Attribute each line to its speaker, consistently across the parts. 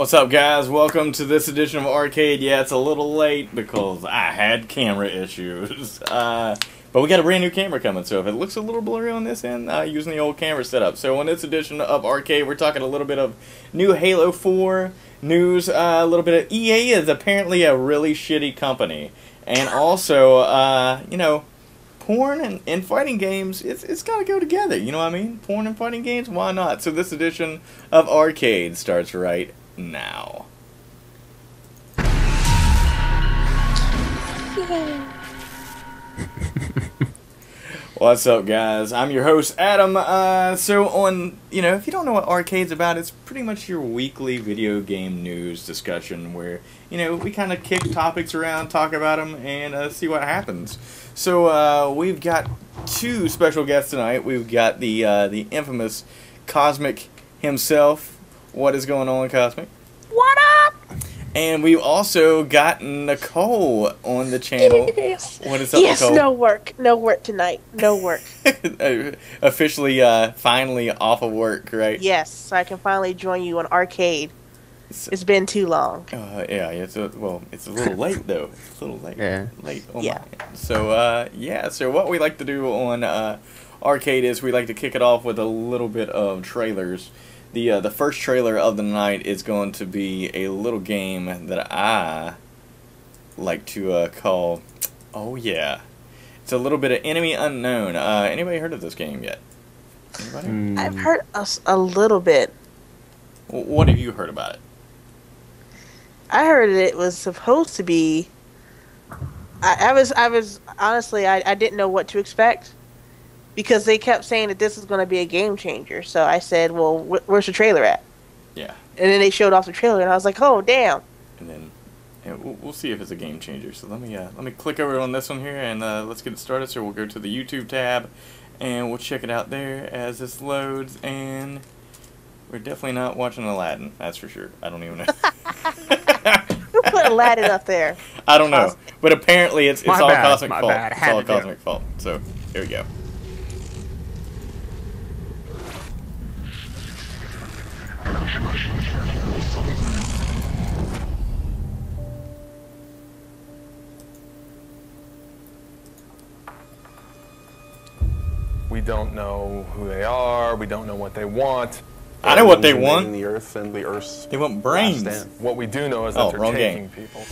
Speaker 1: What's up, guys? Welcome to this edition of R-Cade. Yeah, it's a little late because I had camera issues. But we got a brand new camera coming, so if it looks a little blurry on this end, using the old camera setup. So on this edition of R-Cade, we're talking a little bit of new Halo 4 news, a little bit of EA is apparently a really shitty company. And also, you know, porn and fighting games, it's got to go together, you know what I mean? Porn and fighting games, why not? So this edition of R-Cade starts right now. What's up, guys? I'm your host, Adam. So on, you know, if you don't know what R-Cade's about, it's pretty much your weekly video game news discussion where, you know, we kind of kick topics around, talk about them, and see what happens. So we've got two special guests tonight. We've got the infamous Cosmic himself. What is going on, Cosmic?
Speaker 2: What up?
Speaker 1: And we've also got Nicole on the channel. What is up,
Speaker 2: yes,
Speaker 1: Nicole?
Speaker 2: No work tonight. No work.
Speaker 1: Officially, finally off of work, right?
Speaker 2: Yes, so I can finally join you on R-Cade. It's been too long.
Speaker 1: Yeah, it's a little late though. It's a little late.
Speaker 3: Yeah.
Speaker 1: Late on my end. So, yeah. So what we like to do on R-Cade is we like to kick it off with a little bit of trailers. The first trailer of the night is going to be a little game that I like to call, oh yeah, it's a little bit of Enemy Unknown. Anybody heard of this game yet? Anybody?
Speaker 2: I've heard a little bit.
Speaker 1: What have you heard about it?
Speaker 2: I heard it was supposed to be. I was honestly I didn't know what to expect. Because they kept saying that this is going to be a game changer. So I said, well, where's the trailer at?
Speaker 1: Yeah.
Speaker 2: And then they showed off the trailer, and I was like, oh, damn.
Speaker 1: And then we'll see if it's a game changer. So let me click over on this one here, and let's get it started. So we'll go to the YouTube tab, and we'll check it out there as this loads. And we're definitely not watching Aladdin, that's for sure. I don't even know.
Speaker 2: Who put Aladdin up there?
Speaker 1: I don't know. But apparently it's all Cosmic fault.
Speaker 3: Bad.
Speaker 1: It's all Cosmic fault. So here we go.
Speaker 4: We don't know who they are. We don't know what they want.
Speaker 1: I know what they want.
Speaker 5: The Earth and the Earth's
Speaker 1: They want brains.
Speaker 4: What we do know is that they're taking people.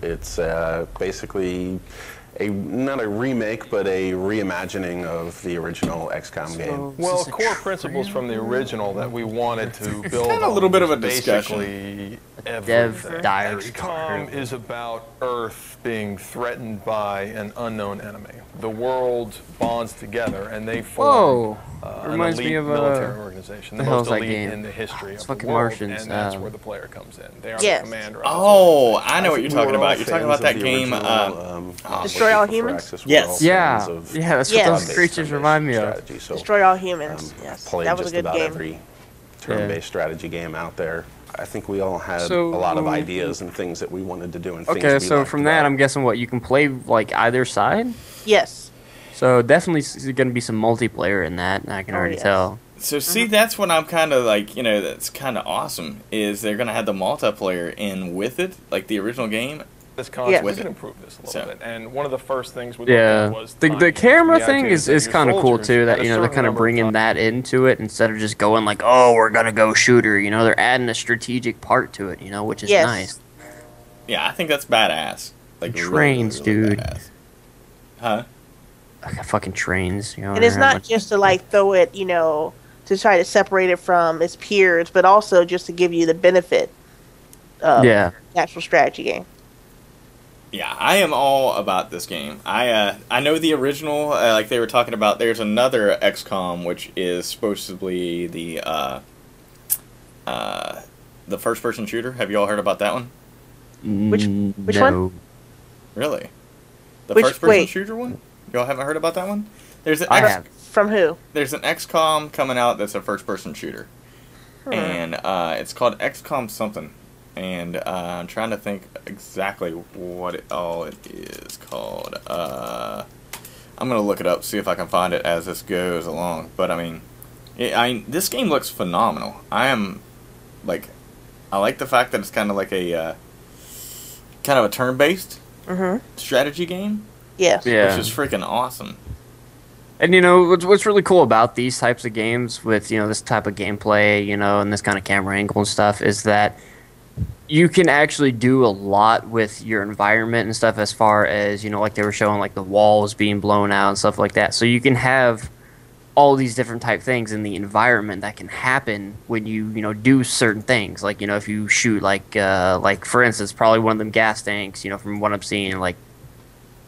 Speaker 5: It's basically not a remake, but a reimagining of the original XCOM game.
Speaker 4: Well, core principles from the original that we wanted to build
Speaker 1: kind of a little bit of a discussion.
Speaker 4: Basically,
Speaker 3: Dev diary.
Speaker 4: XCOM is about Earth being threatened by an unknown enemy. The world bonds together, and they form an elite military organization, the most elite in the history of the world,
Speaker 3: Martians,
Speaker 4: and that's where the player comes in. They are
Speaker 2: Yes.
Speaker 4: the commander.
Speaker 1: Oh, I know what you're talking about. You're talking about that game.
Speaker 2: Destroy All Humans?
Speaker 1: Yes.
Speaker 3: Yeah, that's what those creatures remind me of.
Speaker 5: So,
Speaker 2: Destroy All Humans. Yes,
Speaker 5: played
Speaker 2: that was
Speaker 5: just
Speaker 2: a good
Speaker 5: about
Speaker 2: game.
Speaker 5: every turn-based strategy game out there. I think we all had a lot of ideas and things that we wanted to do. And
Speaker 3: Okay, so from that, I'm guessing what you can play like either side.
Speaker 2: Yes.
Speaker 3: So definitely going to be some multiplayer in that. I can already tell.
Speaker 1: So see, that's what I'm kind of like, you know, that's kind of awesome, is they're going to have the multiplayer in with it, like the original game.
Speaker 4: This concept, we can improve this a little bit, and one of the first things we looked at was
Speaker 3: the camera thing is kind of cool too. That, you know, they're kind of bringing that into it instead of just going like, oh, we're gonna go shooter. You know, they're adding a strategic part to it. You know, which is nice.
Speaker 1: Yeah, I think that's badass. Like
Speaker 3: trains,
Speaker 1: really
Speaker 3: dude.
Speaker 1: Badass. Huh?
Speaker 3: Fucking trains. You know,
Speaker 2: And it's not just to like throw it, you know, to try to separate it from its peers, but also just to give you the benefit of the actual strategy game.
Speaker 1: Yeah, I am all about this game. I know the original, like they were talking about. There's another XCOM which is supposedly the first-person shooter. Have you all heard about that one?
Speaker 2: Which one?
Speaker 1: Really? The first-person shooter one? Y'all haven't heard about that one? There's an
Speaker 2: From who?
Speaker 1: There's an XCOM coming out that's a first-person shooter, and it's called XCOM something. And I'm trying to think exactly what it is called. I'm gonna look it up, see if I can find it as this goes along. But I mean, this game looks phenomenal. I am like I like the fact that it's kind of like a turn-based strategy game.
Speaker 2: Yes.
Speaker 3: Yeah.
Speaker 1: Which is freaking awesome.
Speaker 3: And, you know, what's really cool about these types of games with, you know, this type of gameplay, you know, and this kind of camera angle and stuff is that you can actually do a lot with your environment and stuff as far as, you know, like they were showing, like the walls being blown out and stuff like that. So you can have all these different type things in the environment that can happen when you know, do certain things. Like, you know, if you shoot, like for instance, probably one of them gas tanks, you know, from what I'm seeing, like,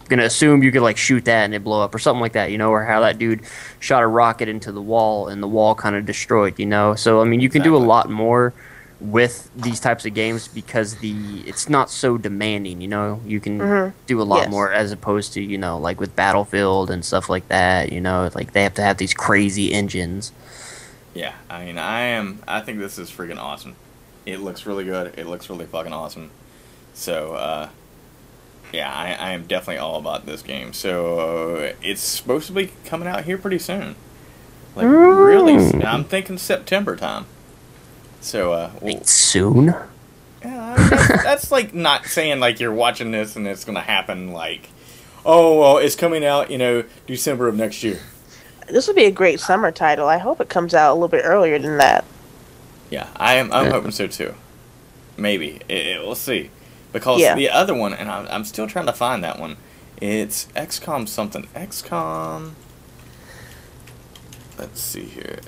Speaker 3: gonna assume you could like shoot that and it blow up or something like that, you know, or how that dude shot a rocket into the wall and the wall kind of destroyed, you know. So I mean, you can do a lot more with these types of games because it's not so demanding, you know. You can do a lot more as opposed to, you know, like with Battlefield and stuff like that, you know, like they have to have these crazy engines.
Speaker 1: Yeah, I mean, I think this is freaking awesome. It looks really good. It looks really fucking awesome. So, yeah, I am definitely all about this game. So, it's supposed to be coming out here pretty soon. Like, really, I'm thinking September time. So,
Speaker 3: soon?
Speaker 1: Yeah, I mean, that's like not saying like you're watching this and it's going to happen like, oh, well, it's coming out, you know, December of next year.
Speaker 2: This would be a great summer title. I hope it comes out a little bit earlier than that.
Speaker 1: Yeah, I'm hoping so too. Maybe. We'll see. Because the other one, and I'm still trying to find that one, it's XCOM something. XCOM... Let's see here.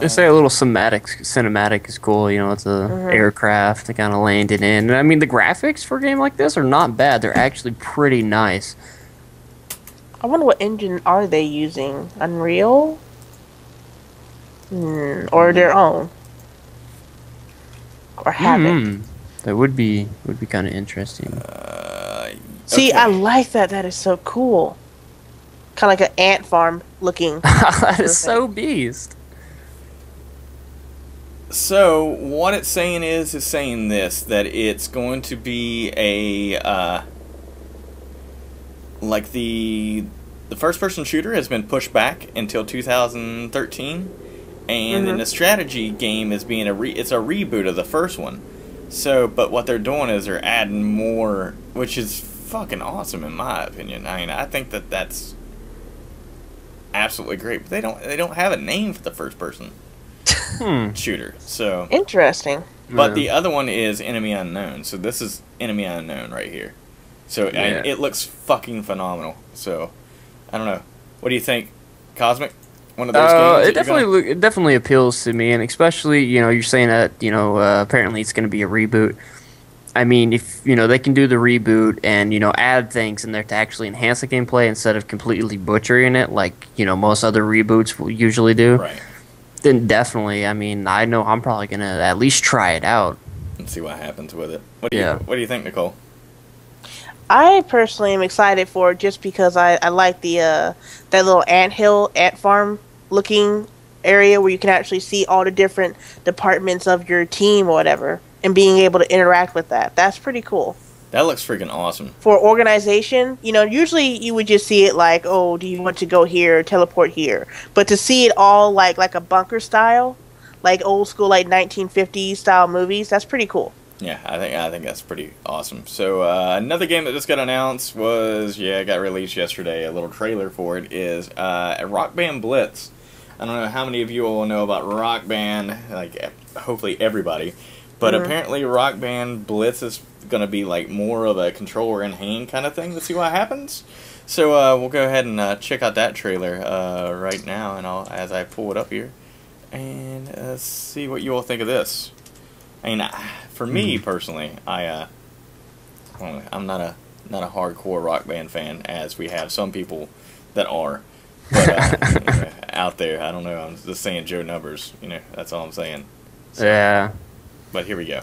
Speaker 3: They say a little cinematic is cool. You know, it's a aircraft that kind of landed in. And, I mean, the graphics for a game like this are not bad. They're actually pretty nice.
Speaker 2: I wonder what engine are they using? Unreal? Or their own? Or have it?
Speaker 3: That would be kind of interesting.
Speaker 2: See, I like that. That is so cool. Kind of like an ant farm looking.
Speaker 3: That is so beast.
Speaker 1: So, what it's saying is saying this, that it's going to be a, like the first-person shooter has been pushed back until 2013, and then the strategy game is being it's a reboot of the first one. So, but what they're doing is they're adding more, which is fucking awesome in my opinion. I mean, I think that that's absolutely great, but they don't have a name for the first-person shooter. So
Speaker 2: interesting.
Speaker 1: But the other one is Enemy Unknown. So this is Enemy Unknown right here. So it looks fucking phenomenal. So I don't know. What do you think, Cosmic? One of those games?
Speaker 3: It definitely appeals to me, and especially, you know, you're saying that, you know, apparently it's going to be a reboot. I mean, if, you know, they can do the reboot and, you know, add things in there to actually enhance the gameplay instead of completely butchering it like, you know, most other reboots will usually do.
Speaker 1: Right.
Speaker 3: Then definitely, I mean, I know I'm probably going to at least try it out.
Speaker 1: And see what happens with it. What do you think, Nicole?
Speaker 2: I personally am excited for it just because I like the that little ant farm looking area where you can actually see all the different departments of your team or whatever and being able to interact with that. That's pretty cool.
Speaker 1: That looks freaking awesome.
Speaker 2: For organization, you know, usually you would just see it like, oh, do you want to go here, teleport here? But to see it all like a bunker style, like old school, like 1950s style movies, that's pretty cool.
Speaker 1: Yeah, I think that's pretty awesome. So another game that just got announced was, it got released yesterday. A little trailer for it is Rock Band Blitz. I don't know how many of you all know about Rock Band, like hopefully everybody. But apparently Rock Band Blitz is going to be like more of a controller in hand kind of thing. Let's see what happens. So we'll go ahead and check out that trailer right now, and as I pull it up here, and see what you all think of this. I mean, for me personally, I'm not a hardcore Rock Band fan, as we have some people that are. But you know, out there, I don't know. I'm just saying Joe numbers. You know, that's all I'm saying. So,
Speaker 3: yeah.
Speaker 1: But here we go.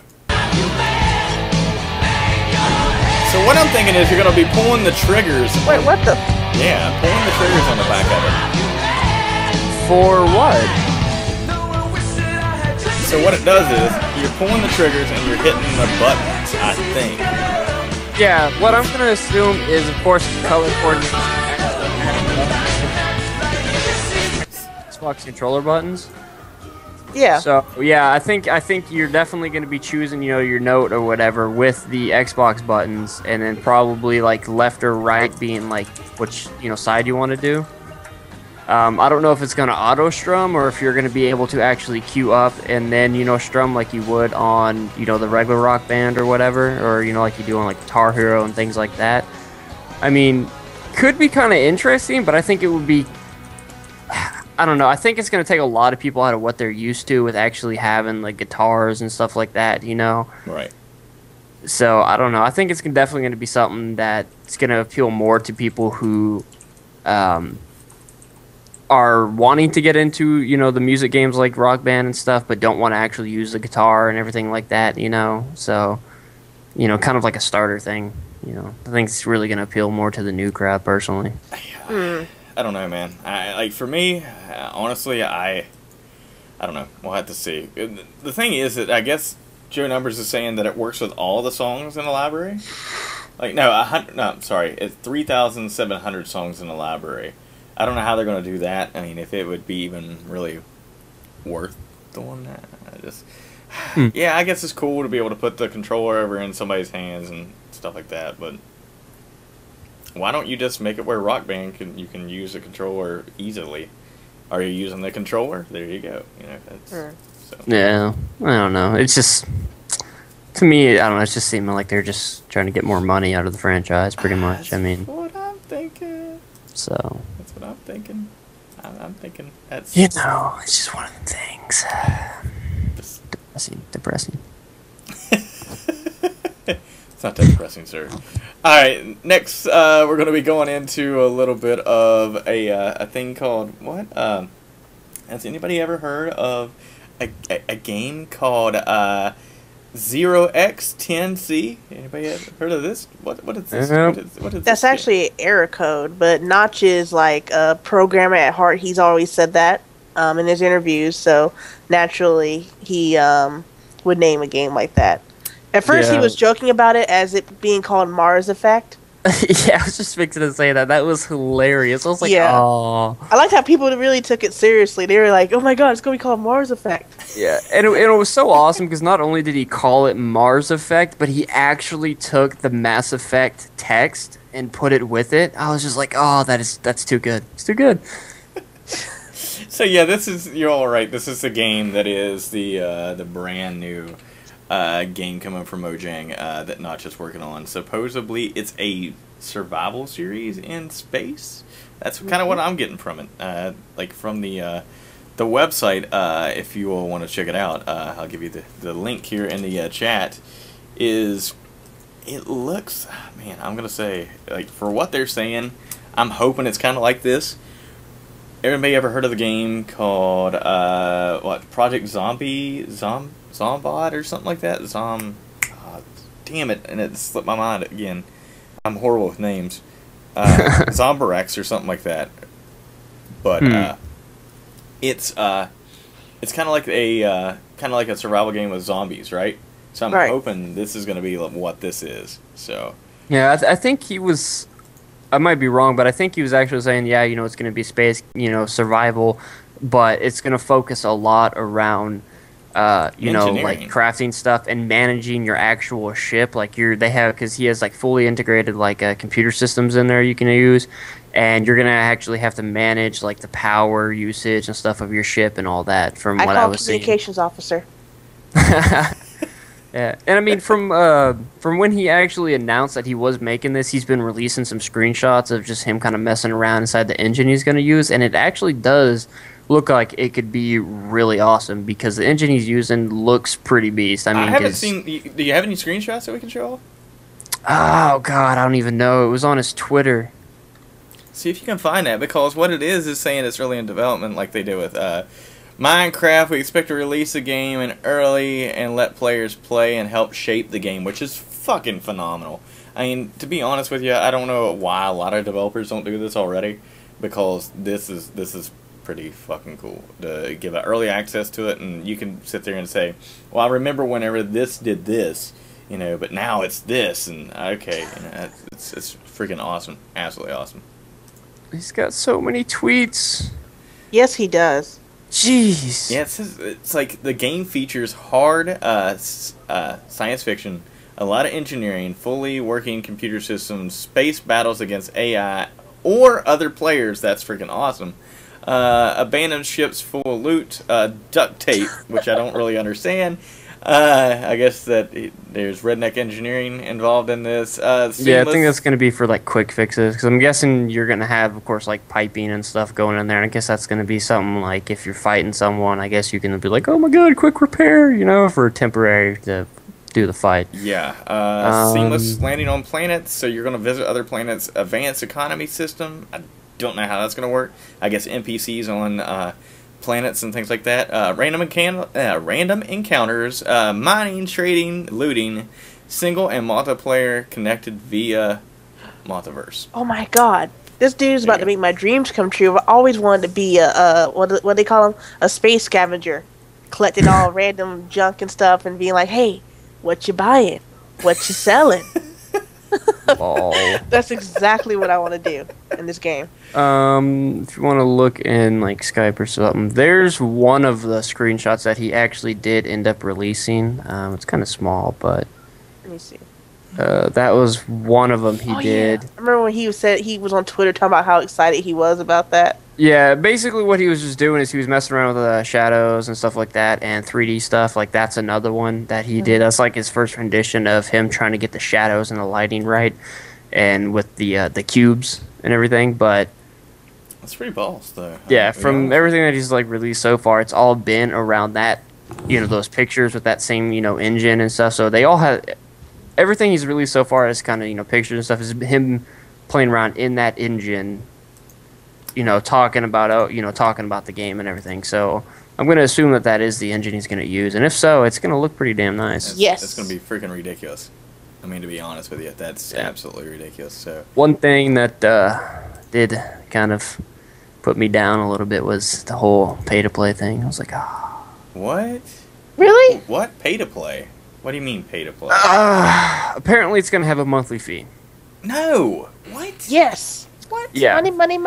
Speaker 1: So what I'm thinking is you're going to be pulling the triggers.
Speaker 2: Wait, what the?
Speaker 1: Yeah, pulling the triggers on the back of it.
Speaker 3: For what?
Speaker 1: So what it does is you're pulling the triggers and you're hitting the buttons, I think.
Speaker 3: Yeah, what I'm going to assume is, of course, color coordination. Xbox controller buttons.
Speaker 2: Yeah.
Speaker 3: So yeah, I think you're definitely going to be choosing, you know, your note or whatever with the Xbox buttons, and then probably like left or right being like which, you know, side you want to do. I don't know if it's going to auto strum or if you're going to be able to actually queue up and then, you know, strum like you would on, you know, the regular Rock Band or whatever, or, you know, like you do on like Guitar Hero and things like that. I mean, could be kind of interesting, but I think it would be, I don't know, I think it's going to take a lot of people out of what they're used to with actually having like guitars and stuff like that, you know?
Speaker 1: Right.
Speaker 3: So, I don't know. I think it's definitely going to be something that's going to appeal more to people who, are wanting to get into, you know, the music games like Rock Band and stuff, but don't want to actually use the guitar and everything like that, you know? So, you know, kind of like a starter thing, you know? I think it's really going to appeal more to the new crowd, personally.
Speaker 1: I don't know, man. Like, for me, honestly, I don't know. We'll have to see. The thing is that I guess Joe Numbers is saying that it works with all the songs in the library. Like, no, I'm sorry. It's 3,700 songs in the library. I don't know how they're going to do that. I mean, if it would be even really worth doing that. Yeah, I guess it's cool to be able to put the controller over in somebody's hands and stuff like that, but why don't you just make it where Rock Band you can use the controller easily? Are you using the controller? There you go. You know, that's, so.
Speaker 3: Yeah, I don't know. It's just, to me, I don't know, it's just seeming like they're just trying to get more money out of the franchise, pretty much. I mean,
Speaker 1: what I'm thinking.
Speaker 3: So.
Speaker 1: That's what I'm thinking. I'm thinking that's...
Speaker 3: You know, it's just one of the things. Depressing.
Speaker 1: It's not that depressing, sir. Alright, next we're going to be going into a little bit of a thing called... What? Has anybody ever heard of a game called 0x10C? Anybody ever heard of this? What is this? What is
Speaker 2: That's
Speaker 1: this
Speaker 2: actually error code, but Notch is like a programmer at heart. He's always said that in his interviews, so naturally he would name a game like that. At first he was joking about it as it being called Mars Effect.
Speaker 3: Yeah, I was just fixing to say that. That was hilarious. I was like, oh.
Speaker 2: I liked how people really took it seriously. They were like, oh my god, it's going to be called Mars Effect.
Speaker 3: Yeah, and it was so awesome because not only did he call it Mars Effect, but he actually took the Mass Effect text and put it with it. I was just like, oh, that's too good. It's too good.
Speaker 1: So yeah, you're all right. This is the game that is the brand new game coming from Mojang that Notch is working on. Supposedly, it's a survival series in space. That's kind of what I'm getting from it. Like from the website, if you all want to check it out, I'll give you the link here in the chat. It looks, man, I'm gonna say, like, for what they're saying, I'm hoping it's kind of like this. Everybody ever heard of the game called Project Zombot or something like that? Damn it, and it slipped my mind again. I'm horrible with names. Zombirex or something like that. But it's kind of like a survival game with zombies, right? So I'm hoping this is going to be what this is. So
Speaker 3: yeah, I think he was. I might be wrong, but I think he was actually saying, yeah, you know, it's going to be space, you know, survival, but it's going to focus a lot around, you know, like crafting stuff and managing your actual ship. Like because he has like fully integrated like computer systems in there you can use, and you're going to actually have to manage like the power usage and stuff of your ship and all that. From what I was seeing,
Speaker 2: communications officer.
Speaker 3: Yeah, and I mean, from when he actually announced that he was making this, he's been releasing some screenshots of just him kind of messing around inside the engine he's going to use, and it actually does look like it could be really awesome because the engine he's using looks pretty beast. I mean,
Speaker 1: I haven't seen. Do you have any screenshots that we can show?
Speaker 3: Oh God, I don't even know. It was on his Twitter.
Speaker 1: See if you can find that, because what it is saying it's really in development, like they did with Minecraft. We expect to release the game in early and let players play and help shape the game, which is fucking phenomenal. I mean, to be honest with you, I don't know why a lot of developers don't do this already, because this is pretty fucking cool to give early access to it, and you can sit there and say, well, I remember whenever this did this, you know, but now it's this, and okay, you know, it's freaking awesome, absolutely awesome.
Speaker 3: He's got so many tweets.
Speaker 2: Yes, he does.
Speaker 3: Jeez.
Speaker 1: Yeah, it's like the game features hard science fiction, a lot of engineering, fully working computer systems, space battles against AI or other players. That's freaking awesome. Abandoned ships full of loot, duct tape, which I don't really understand. I guess that there's redneck engineering involved in this.
Speaker 3: Yeah, I think that's going to be for like quick fixes, because I'm guessing you're going to have, of course, like piping and stuff going in there. And I guess that's going to be something like if you're fighting someone, I guess you can be like, oh my god, quick repair, you know, for temporary to do the fight.
Speaker 1: Yeah, seamless landing on planets, so you're going to visit other planets. Advanced economy system. I don't know how that's going to work. I guess NPCs on planets and things like that. Random encounters, mining, trading, looting, single and multiplayer connected via multiverse.
Speaker 2: Oh my god. This dude's about to make my dreams come true. I've always wanted to be a what do they call them? A space scavenger. Collecting all random junk and stuff and being like, hey, what you buying? What you selling? That's exactly what I want to do in this game.
Speaker 3: If you want to look in like Skype or something, there's one of the screenshots that he actually did end up releasing. It's kind of small, but
Speaker 2: Let me see.
Speaker 3: that was one of them he did.
Speaker 2: Yeah. I remember when he said he was on Twitter talking about how excited he was about that.
Speaker 3: Yeah, basically what he was just doing is he was messing around with shadows and stuff like that, and 3D stuff. Like that's another one that he did. That's like his first rendition of him trying to get the shadows and the lighting right, and with the cubes and everything. But
Speaker 1: that's pretty balls, though.
Speaker 3: Yeah, from everything that he's like released so far, it's all been around that, you know, those pictures with that same, you know, engine and stuff. So they all have everything he's released so far is kind of, you know, pictures and stuff is him playing around in that engine. You know, talking about the game and everything. So I'm going to assume that that is the engine he's going to use, and if so, it's going to look pretty damn nice.
Speaker 2: Yes,
Speaker 1: it's going to be freaking ridiculous. I mean, to be honest with you, that's absolutely ridiculous. So
Speaker 3: one thing that did kind of put me down a little bit was the whole pay-to-play thing. I was like, ah.
Speaker 1: What?
Speaker 2: Really?
Speaker 1: What pay-to-play? What do you mean pay-to-play?
Speaker 3: Apparently, it's going to have a monthly fee.
Speaker 1: No. What?
Speaker 2: Yes.
Speaker 1: What?
Speaker 3: Yeah.
Speaker 2: Money.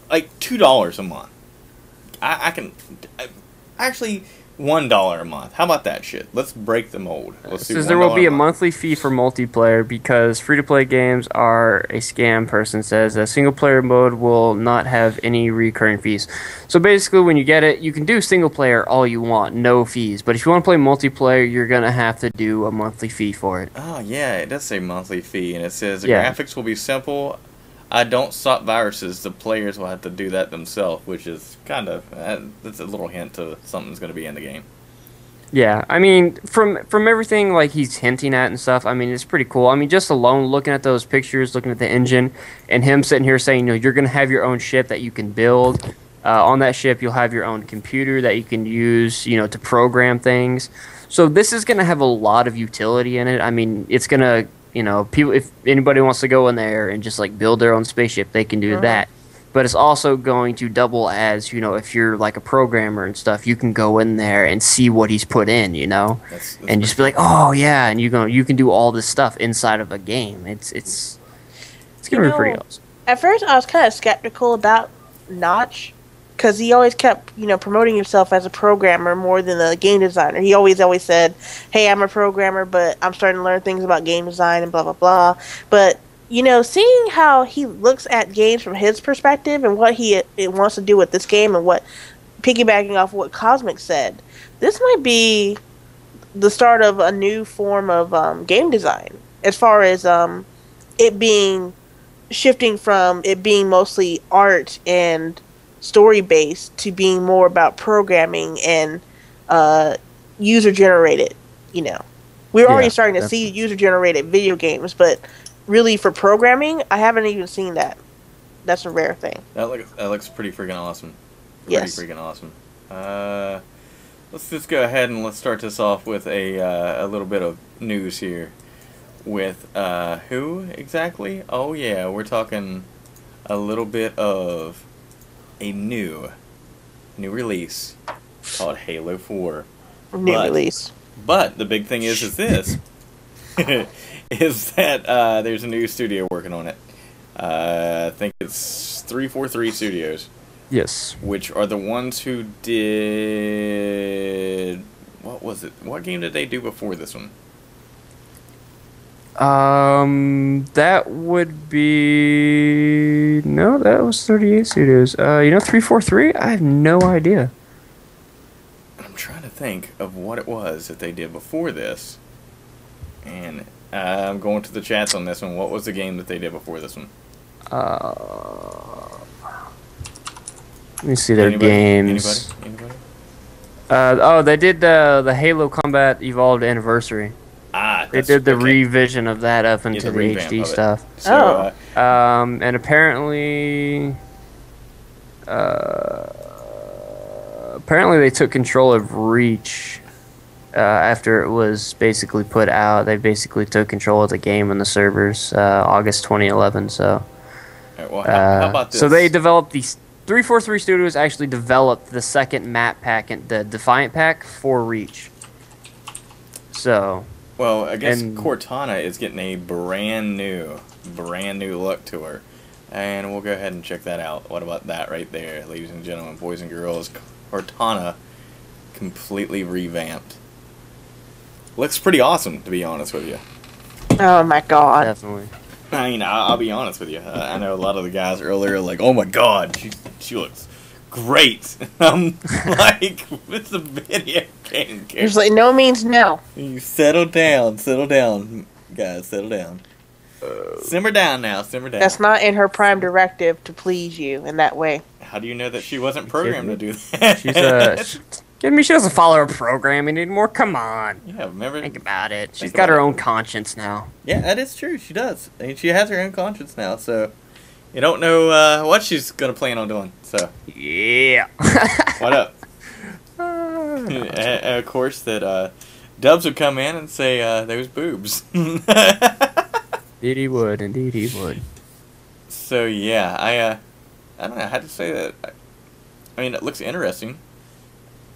Speaker 1: Like $2 a month. I can actually $1 a month. How about that shit? Let's break the mold. Let's do
Speaker 3: says there will be a monthly fee for multiplayer because free-to-play games are a scam. Person says a single-player mode will not have any recurring fees. So basically, when you get it, you can do single-player all you want, no fees. But if you want to play multiplayer, you're gonna have to do a monthly fee for it.
Speaker 1: Oh yeah, it does say monthly fee, and it says the graphics will be simple. I don't stop viruses. The players will have to do that themselves, which is kind of that's a little hint to something's going to be in the game.
Speaker 3: Yeah, I mean, from everything like he's hinting at and stuff, I mean, it's pretty cool. I mean, just alone looking at those pictures, looking at the engine, and him sitting here saying, you know, you're going to have your own ship that you can build. On that ship, you'll have your own computer that you can use, you know, to program things. So this is going to have a lot of utility in it. I mean, it's going to, you know, people, if anybody wants to go in there and just like build their own spaceship, they can do that. But it's also going to double as, you know, if you're like a programmer and stuff, you can go in there and see what he's put in, you know, and just be like, oh yeah, and you can do all this stuff inside of a game. It's gonna be pretty awesome.
Speaker 2: At first, I was kind of skeptical about Notch because he always kept, you know, promoting himself as a programmer more than a game designer. He always said, "Hey, I'm a programmer, but I'm starting to learn things about game design and blah blah blah." But you know, seeing how he looks at games from his perspective and what he wants to do with this game and what, piggybacking off what Cosmic said, this might be the start of a new form of game design as far as it being shifting from it being mostly art and story based to being more about programming and user generated. You know, we're already starting to see user generated video games, but really for programming, I haven't even seen that. That's a rare thing.
Speaker 1: That looks pretty freaking awesome.
Speaker 2: Yes.
Speaker 1: Pretty freaking awesome. Let's just go ahead and let's start this off with a little bit of news here. With who exactly? Oh yeah, we're talking a little bit of a new release called Halo 4.
Speaker 2: Release.
Speaker 1: But the big thing is this. Is that there's a new studio working on it. I think it's 343 Studios.
Speaker 3: Yes.
Speaker 1: Which are the ones who did... What was it? What game did they do before this one?
Speaker 3: That would be... No, that was 38 Studios. 343? I have no idea.
Speaker 1: I'm trying to think of what it was that they did before this. And I'm going to the chats on this one. What was the game that they did before this one?
Speaker 3: Let me see their games.
Speaker 1: Anybody?
Speaker 3: They did the Halo Combat Evolved Anniversary. They did the revision of that up into the HD stuff.
Speaker 1: So,
Speaker 3: and apparently they took control of Reach after it was basically put out. They basically took control of the game and the servers August 2011. So,
Speaker 1: well, how about this?
Speaker 3: So they developed these. 343 Studios actually developed the second map pack, the Defiant pack for Reach. So,
Speaker 1: well, I guess Cortana is getting a brand new look to her, and we'll go ahead and check that out. What about that right there, ladies and gentlemen, boys and girls? Cortana, completely revamped. Looks pretty awesome, to be honest with you.
Speaker 2: Oh my god!
Speaker 3: Definitely.
Speaker 1: I mean, I'll be honest with you. I know a lot of the guys earlier like, "Oh my God, she looks great." I'm like, "It's a video game."
Speaker 2: It's like no means no.
Speaker 1: You settle down, guys, settle down. Simmer down now, simmer down.
Speaker 2: That's not in her prime directive to please you in that way.
Speaker 1: How do you know that she wasn't programmed to do that?
Speaker 3: She doesn't follow her programming anymore. Come on.
Speaker 1: Yeah, remember?
Speaker 3: Think about it. She's got her own conscience now.
Speaker 1: Yeah, that is true. She does. And she has her own conscience now, so you don't know what she's gonna plan on doing. So
Speaker 3: yeah.
Speaker 1: What up? And of course, that Dubs would come in and say those boobs.
Speaker 3: Indeed he would.
Speaker 1: So yeah, I don't know how to say that. I mean, it looks interesting.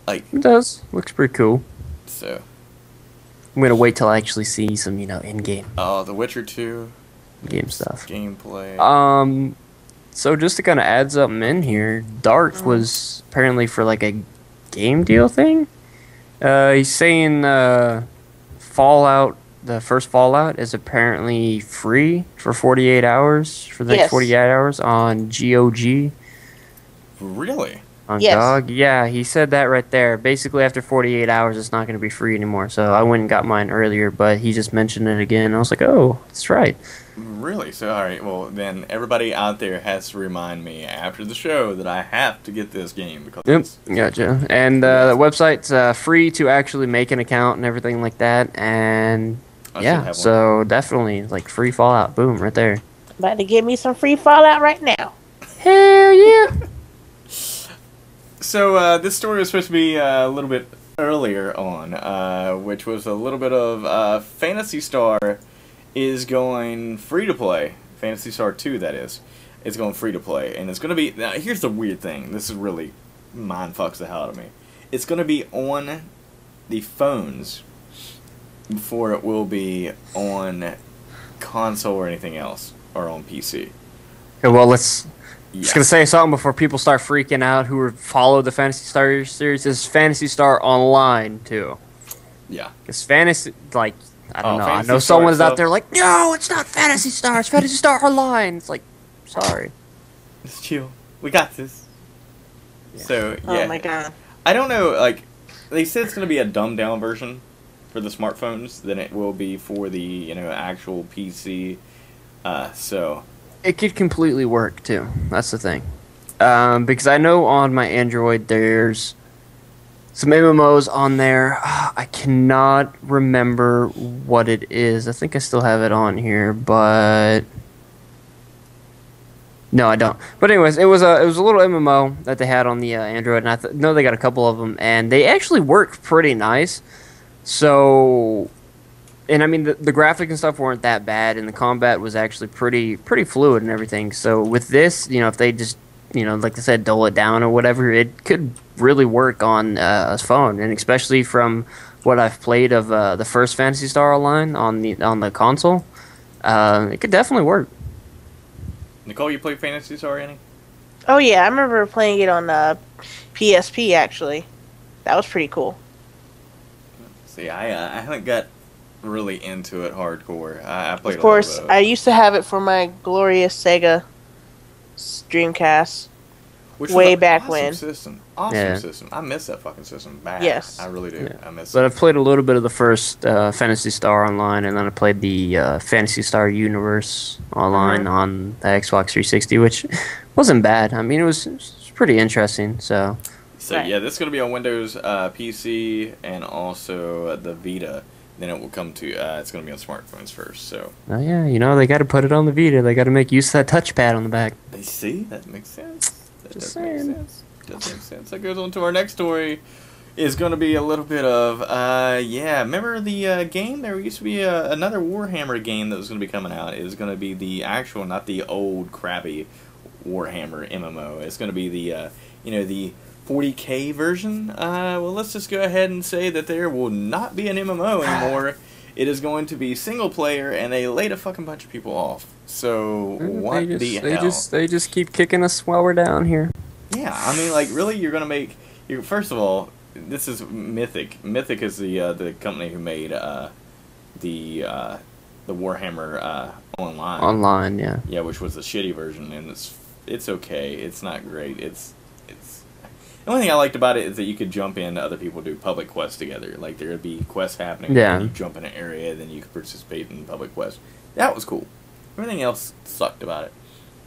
Speaker 1: Like,
Speaker 3: it does. Looks pretty cool.
Speaker 1: So
Speaker 3: I'm gonna wait till I actually see some, in-game.
Speaker 1: Oh, The Witcher 2
Speaker 3: game stuff.
Speaker 1: Gameplay.
Speaker 3: So just to kind of add something in here, Dart was apparently for like a game deal thing. He's saying Fallout, the first Fallout, is apparently free for 48 hours, for the next 48 hours on GOG.
Speaker 1: Really?
Speaker 3: On GOG? Yeah, he said that right there. Basically, after 48 hours, it's not going to be free anymore. So I went and got mine earlier, but he just mentioned it again. I was like, oh, that's right.
Speaker 1: Really? So, alright, well, then everybody out there has to remind me after the show that I have to get this game. Because
Speaker 3: gotcha. And the website's free to actually make an account and everything like that. And yeah, so definitely, like, free Fallout. Boom, right there.
Speaker 2: About to give me some free Fallout right now.
Speaker 3: Hell yeah!
Speaker 1: So, this story was supposed to be a little bit earlier on, which was a little bit of Phantasy Star is going free-to-play. Phantasy Star 2, that is. It's going free-to-play. And it's going to be... Now, here's the weird thing. This is really mind-fucks the hell out of me. It's going to be on the phones before it will be on console or anything else, or on PC.
Speaker 3: Okay, well, let's... Just gonna say something before people start freaking out who follow the Phantasy Star series. This is Phantasy Star Online too.
Speaker 1: Yeah.
Speaker 3: Because Fantasy, like, I don't know. I know
Speaker 1: Star
Speaker 3: someone's out there like, no, it's not Phantasy Star. It's Phantasy Star Online. It's like, sorry.
Speaker 1: It's chill. We got this. Yeah. So yeah.
Speaker 2: Oh my god.
Speaker 1: I don't know. Like, they said it's gonna be a dumbed down version for the smartphones than it will be for the actual PC. So.
Speaker 3: It could completely work too. That's the thing, because I know on my Android there's some MMOs on there. I cannot remember what it is. I think I still have it on here, but no, I don't. But anyways, it was a little MMO that they had on the Android, and I know they got a couple of them, and they actually work pretty nice. So. And I mean, the graphics and stuff weren't that bad, and the combat was actually pretty fluid and everything. So with this, if they just, like I said, dull it down or whatever, it could really work on a phone. And especially from what I've played of the first Phantasy Star Online on the console, it could definitely work.
Speaker 1: Nicole, you play Phantasy Star any?
Speaker 2: Oh yeah, I remember playing it on PSP actually. That was pretty cool.
Speaker 1: See, I haven't got really into it hardcore. I played
Speaker 2: Of course,
Speaker 1: a little
Speaker 2: I used to have it for my glorious Sega Dreamcast.
Speaker 1: Which
Speaker 2: way
Speaker 1: was
Speaker 2: back
Speaker 1: awesome
Speaker 2: when.
Speaker 1: System. Awesome system. I miss that fucking system bad.
Speaker 2: Yes.
Speaker 1: I really do.
Speaker 3: Yeah.
Speaker 1: I miss
Speaker 3: But
Speaker 1: it.
Speaker 3: I've played a little bit of the first Phantasy Star Online, and then I played the Phantasy Star Universe Online on the Xbox 360, which wasn't bad. I mean, it was pretty interesting. So
Speaker 1: So yeah, this is going to be on Windows PC and also the Vita. Then it will come to, it's going to be on smartphones first. So.
Speaker 3: oh yeah, you know, they got to put it on the Vita. They got to make use of that touchpad on the back.
Speaker 1: They see? That makes sense. That
Speaker 3: Just
Speaker 1: does make
Speaker 3: saying.
Speaker 1: sense. Does make sense. That goes on to our next story. Is going to be a little bit of, yeah, remember the game? There used to be another Warhammer game that was going to be coming out. It was going to be the actual, not the old crappy Warhammer MMO. It's going to be the, you know, the 40K version. Well, let's just go ahead and say that there will not be an MMO anymore. It is going to be single player, and they laid a fucking bunch of people off. So what the hell?
Speaker 3: They just keep kicking us while we're down here.
Speaker 1: Yeah, I mean, like, really, you're gonna make. First of all, this is Mythic. Mythic is the company who made the Warhammer Online.
Speaker 3: Online, yeah.
Speaker 1: Yeah, which was a shitty version, and it's okay. It's not great. It's the only thing I liked about it is that you could jump in, other people do public quests together. Like there would be quests happening,
Speaker 3: Yeah.
Speaker 1: and you jump in an area, then you could participate in public quests. That was cool. Everything else sucked about it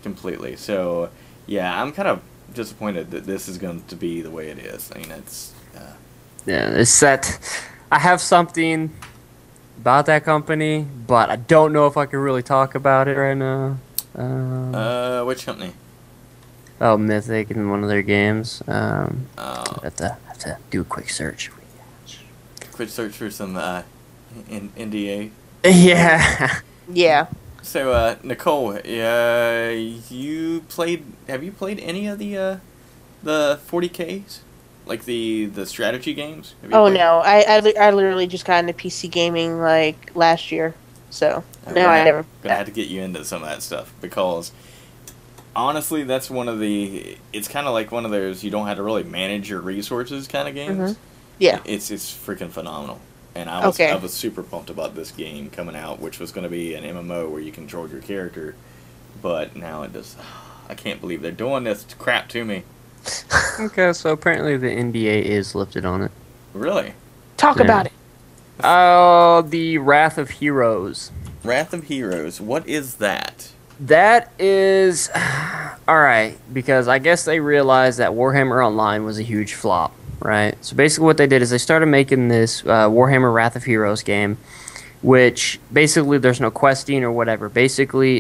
Speaker 1: completely. So yeah, I'm kind of disappointed that this is going to be the way it is. I mean, it's
Speaker 3: Yeah, it's that I have something about that company, but I don't know if I can really talk about it right now.
Speaker 1: which company?
Speaker 3: Oh, Mythic in one of their games.
Speaker 1: Oh.
Speaker 3: I have to do a quick search.
Speaker 1: Quick search for some NDA.
Speaker 3: Yeah.
Speaker 2: Yeah.
Speaker 1: So, Nicole, have you played any of the 40Ks? Like the strategy games? Have you
Speaker 2: Oh
Speaker 1: played?
Speaker 2: no, I literally just got into PC gaming like last year, so no, I never.
Speaker 1: Gonna have to get you into some of that stuff because honestly, that's one of the. It's kind of like one of those you don't have to really manage your resources kind of games.
Speaker 2: Yeah.
Speaker 1: It's freaking phenomenal, and I was
Speaker 2: Okay.
Speaker 1: I was super pumped about this game coming out, which was going to be an MMO where you control your character, but now it just. I can't believe they're doing this crap to me.
Speaker 3: Okay, so apparently the NDA is lifted on it.
Speaker 1: Really?
Speaker 2: Talk
Speaker 3: Yeah.
Speaker 2: about it.
Speaker 3: Oh, the Wrath of Heroes.
Speaker 1: Wrath of Heroes. What is that?
Speaker 3: That is alright, because I guess they realized that Warhammer Online was a huge flop, right? So basically what they did is they started making this Warhammer Wrath of Heroes game, which basically there's no questing or whatever. Basically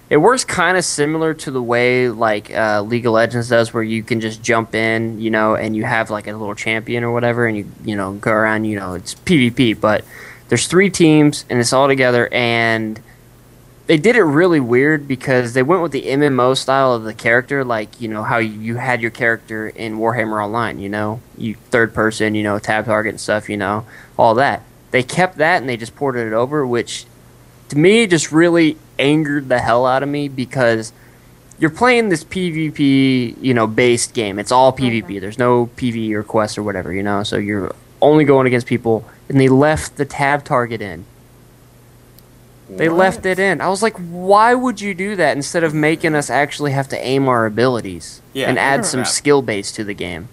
Speaker 3: it works kind of similar to the way like League of Legends does, where you can just jump in, you know, and you have like a little champion or whatever, and you know go around, you know, it's PvP, but there's 3 teams and it's all together, and they did it really weird because they went with the MMO style of the character, like, you know, how you had your character in Warhammer Online, you know, you third person, you know, tab target and stuff, you know, all that. They kept that and they just ported it over, which to me just really angered the hell out of me because you're playing this PvP, you know, based game. It's all PvP. There's no PvE or quest or whatever, you know, so you're only going against people, and they left the tab target in. They left it in. I was like, why would you do that instead of making us actually have to aim our abilities and add some skill base to the game?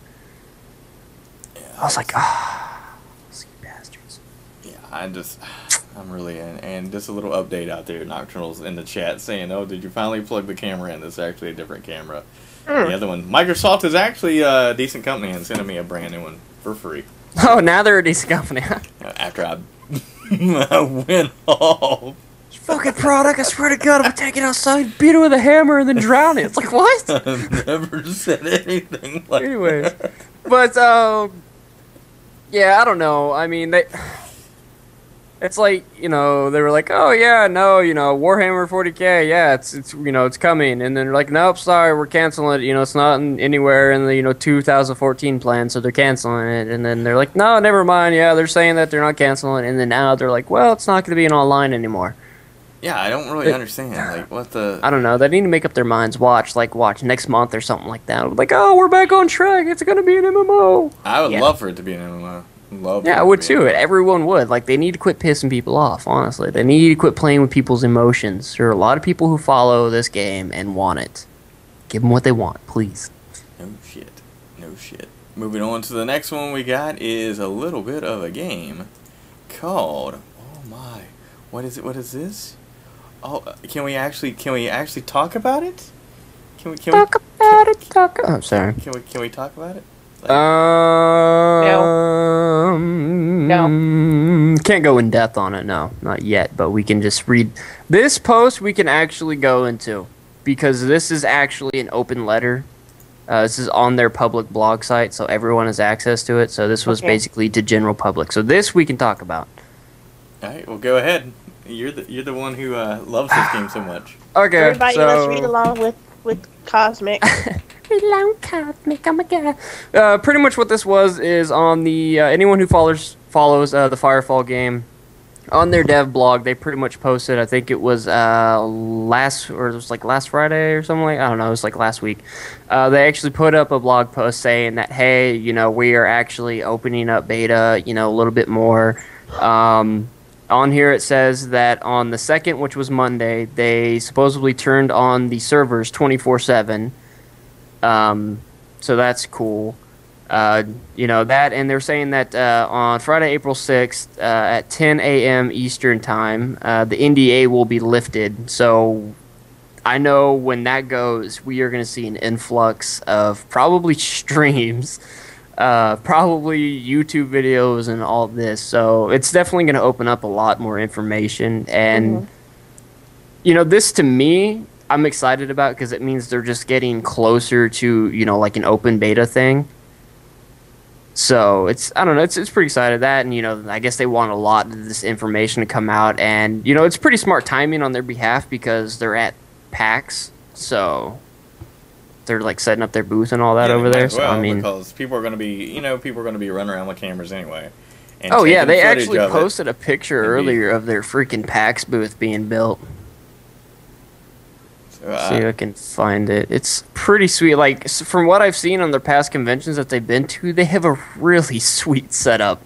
Speaker 3: I was like, ah, you bastards.
Speaker 1: Yeah, I'm really in. And just a little update out there, Nocturnal's in the chat saying, oh, did you finally plug the camera in? This is actually a different camera. The other one, Microsoft is actually a decent company and sending me a brand new one for free.
Speaker 3: Oh, now they're a decent company.
Speaker 1: After I went off.
Speaker 3: Fucking product, I swear to God, I'm taking it outside, beat it with a hammer, and then drown it. It's like, what?
Speaker 1: I've never said anything like
Speaker 3: Anyways. But, yeah, I don't know. I mean, it's like, you know, they were like, oh, yeah, no, you know, Warhammer 40K, yeah, it's you know, it's coming. And then they're like, nope, sorry, we're canceling it. You know, it's not anywhere in the, you know, 2014 plan, so they're canceling it. And then they're like, no, never mind. Yeah, they're saying that they're not canceling it. And then now they're like, well, it's not going to be an online anymore.
Speaker 1: Yeah, I don't really understand. Like, what the...
Speaker 3: I don't know. They need to make up their minds. Watch next month or something like that. Like, oh, we're back on track. It's going to be an MMO.
Speaker 1: I would love for it to be an MMO.
Speaker 3: Yeah, I would too. Everyone would. Like, they need to quit pissing people off, honestly. They need to quit playing with people's emotions. There are a lot of people who follow this game and want it. Give them what they want, please.
Speaker 1: No shit. No shit. Moving on to the next one we got is a little bit of a game called... Oh my. What is it? What is this? Oh, can we actually talk about it? Can we
Speaker 3: talk? Oh, sorry.
Speaker 1: Can we talk about it? Like,
Speaker 3: no. Can't go in depth on it. No, not yet. But we can just read this post. We can actually go into because this is actually an open letter. This is on their public blog site, so everyone has access to it. So this was basically to general public. So this we can talk about.
Speaker 1: All right. Well, go ahead. You're the one who loves this game so much.
Speaker 3: Okay,
Speaker 2: everybody, let's read along with Cosmic.
Speaker 3: Read along, Cosmic. Oh my god. Pretty much what this was is on the anyone who follows the Firefall game on their dev blog. They pretty much posted. I think it was last Friday or something like. I don't know. It was like last week. They actually put up a blog post saying that hey, we are actually opening up beta. A little bit more. On here it says that on the 2nd, which was Monday, they supposedly turned on the servers 24/7. So that's cool. That, and they're saying that on Friday, April 6th, at 10 a.m. Eastern Time, the NDA will be lifted. So I know when that goes, we are going to see an influx of probably streams. Probably YouTube videos and all of this, so it's definitely going to open up a lot more information. And this to me, I'm excited about because it means they're just getting closer to like an open beta thing. So I don't know, it's pretty excited that, and I guess they want a lot of this information to come out, and it's pretty smart timing on their behalf because they're at PAX, so. They're like setting up their booth and all that over there. So I mean,
Speaker 1: because people are going to be, running around with cameras anyway. And
Speaker 3: they actually posted a picture earlier of their freaking PAX booth being built. So, see if I can find it. It's pretty sweet. Like from what I've seen on their past conventions that they've been to, they have a really sweet setup.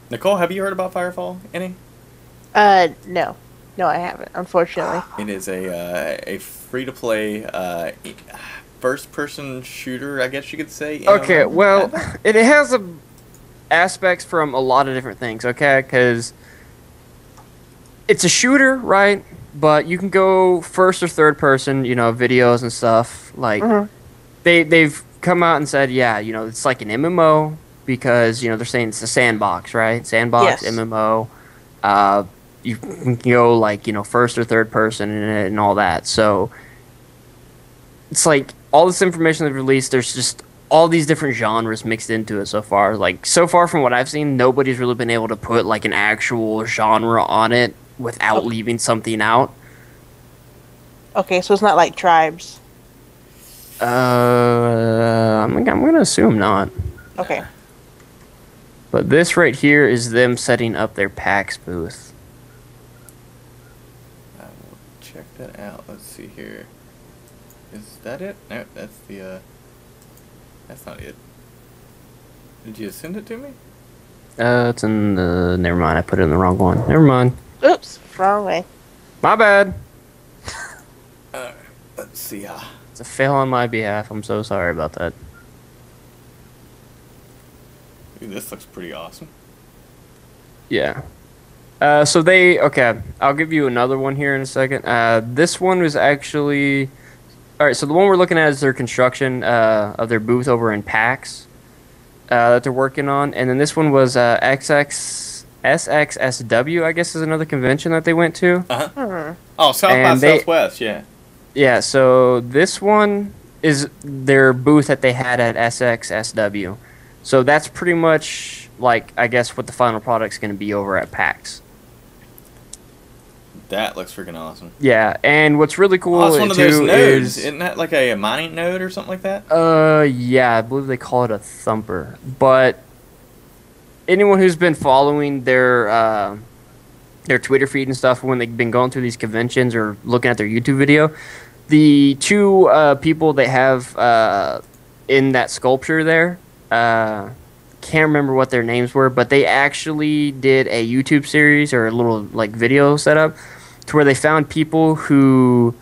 Speaker 1: Nicole, have you heard about Firefall? Any?
Speaker 2: No. No, I haven't, unfortunately.
Speaker 1: It is a free-to-play first-person shooter, I guess you could say.
Speaker 3: Okay, well, it has aspects from a lot of different things, okay? Because it's a shooter, right? But you can go first or third person, videos and stuff. Like, they've come out and said, yeah, it's like an MMO because, they're saying it's a sandbox, right? Sandbox, yes. MMO. You can go like first or third person and all that. So it's like all this information they've released. There's just all these different genres mixed into it so far. Like so far from what I've seen, nobody's really been able to put like an actual genre on it without leaving something out.
Speaker 2: Okay, so it's not like Tribes.
Speaker 3: I'm gonna assume not.
Speaker 2: Okay.
Speaker 3: But this right here is them setting up their PAX booth.
Speaker 1: Check that out. Let's see here. Is that it? No, that's the, that's not it. Did you send it to me?
Speaker 3: It's in the, never mind, I put it in the wrong one. Never mind.
Speaker 2: Oops, wrong way.
Speaker 3: My bad.
Speaker 1: Let's see.
Speaker 3: It's a fail on my behalf. I'm so sorry about that.
Speaker 1: Dude, this looks pretty awesome.
Speaker 3: Yeah. Okay, I'll give you another one here in a second. This one was actually... Alright, so the one we're looking at is their construction of their booth over in PAX that they're working on. And then this one was SXSW, I guess is another convention that they went to.
Speaker 1: Uh-huh. Oh, South by Southwest, yeah.
Speaker 3: Yeah, so this one is their booth that they had at SXSW. So that's pretty much, like, I guess what the final product's going to be over at PAX.
Speaker 1: That looks freaking awesome.
Speaker 3: Yeah, and what's really cool
Speaker 1: it's one of those nodes. Isn't that like a mining node or something like that?
Speaker 3: Yeah, I believe they call it a thumper. But anyone who's been following their their Twitter feed and stuff when they've been going through these conventions or looking at their YouTube video. The two people they have in that sculpture there, can't remember what their names were, but they actually did a YouTube series or a little like video setup to where they found people who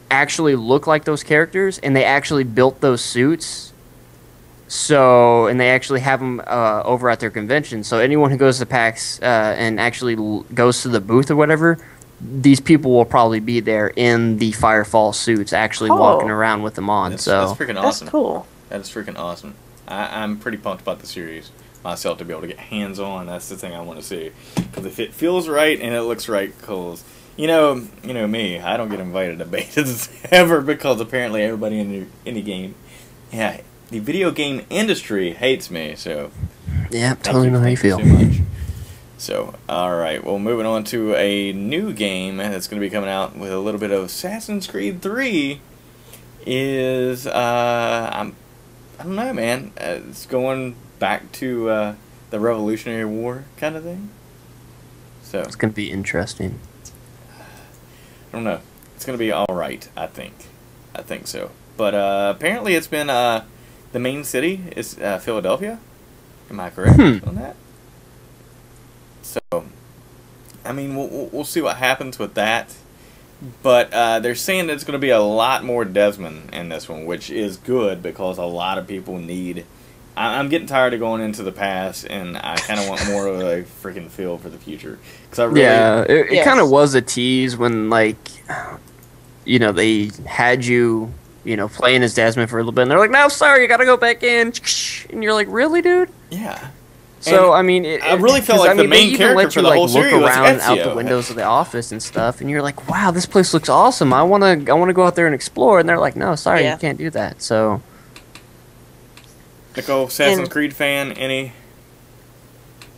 Speaker 3: actually look like those characters, and they actually built those suits. So, and they actually have them over at their convention. So anyone who goes to PAX and actually goes to the booth or whatever, these people will probably be there in the Firefall suits, actually walking around with them on.
Speaker 1: That's freaking awesome.
Speaker 2: That's cool.
Speaker 1: That is freaking awesome. I'm pretty pumped about the series myself to be able to get hands on. That's the thing I want to see, because if it feels right and it looks right, because you know me, I don't get invited to betas ever because apparently everybody in the game, the video game industry hates me. So
Speaker 3: yeah, totally know how you feel.
Speaker 1: So, alright, well, moving on to a new game that's going to be coming out with a little bit of Assassin's Creed 3 is, I don't know, man, it's going back to the Revolutionary War kind of thing. So
Speaker 3: it's going to be interesting.
Speaker 1: I don't know. It's going to be alright, I think. I think so. But apparently it's been, the main city is Philadelphia. Am I correct on that? So, I mean, we'll see what happens with that. But they're saying that it's going to be a lot more Desmond in this one, which is good because a lot of people need... I'm getting tired of going into the past, and I kind of want more of a freaking feel for the future. Cause I really,
Speaker 3: it kind of was a tease when, like, you know, they had you, you know, playing as Desmond for a little bit, and they're like, no, sorry, you got to go back in. And you're like, really, dude?
Speaker 1: Yeah.
Speaker 3: So, I mean,
Speaker 1: I really felt like the main character for the whole series was Ezio.
Speaker 3: Look around out the windows of the office and stuff, and you're like, "Wow, this place looks awesome. I wanna go out there and explore." And they're like, "No, sorry, you can't do that." So,
Speaker 1: Nicole, Assassin's Creed fan, any?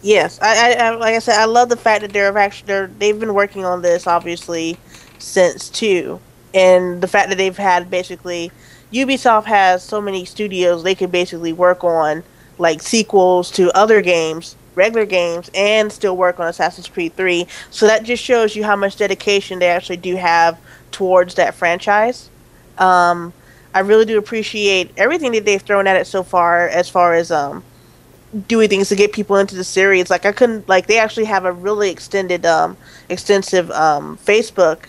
Speaker 2: Yes, I like I said, I love the fact that they've been working on this obviously since 2, and the fact that they've had basically Ubisoft has so many studios they can basically work on like sequels to other games, regular games, and still work on Assassin's Creed 3. So that just shows you how much dedication they actually do have towards that franchise. I really do appreciate everything that they've thrown at it so far as doing things to get people into the series. Like they actually have a really extensive Facebook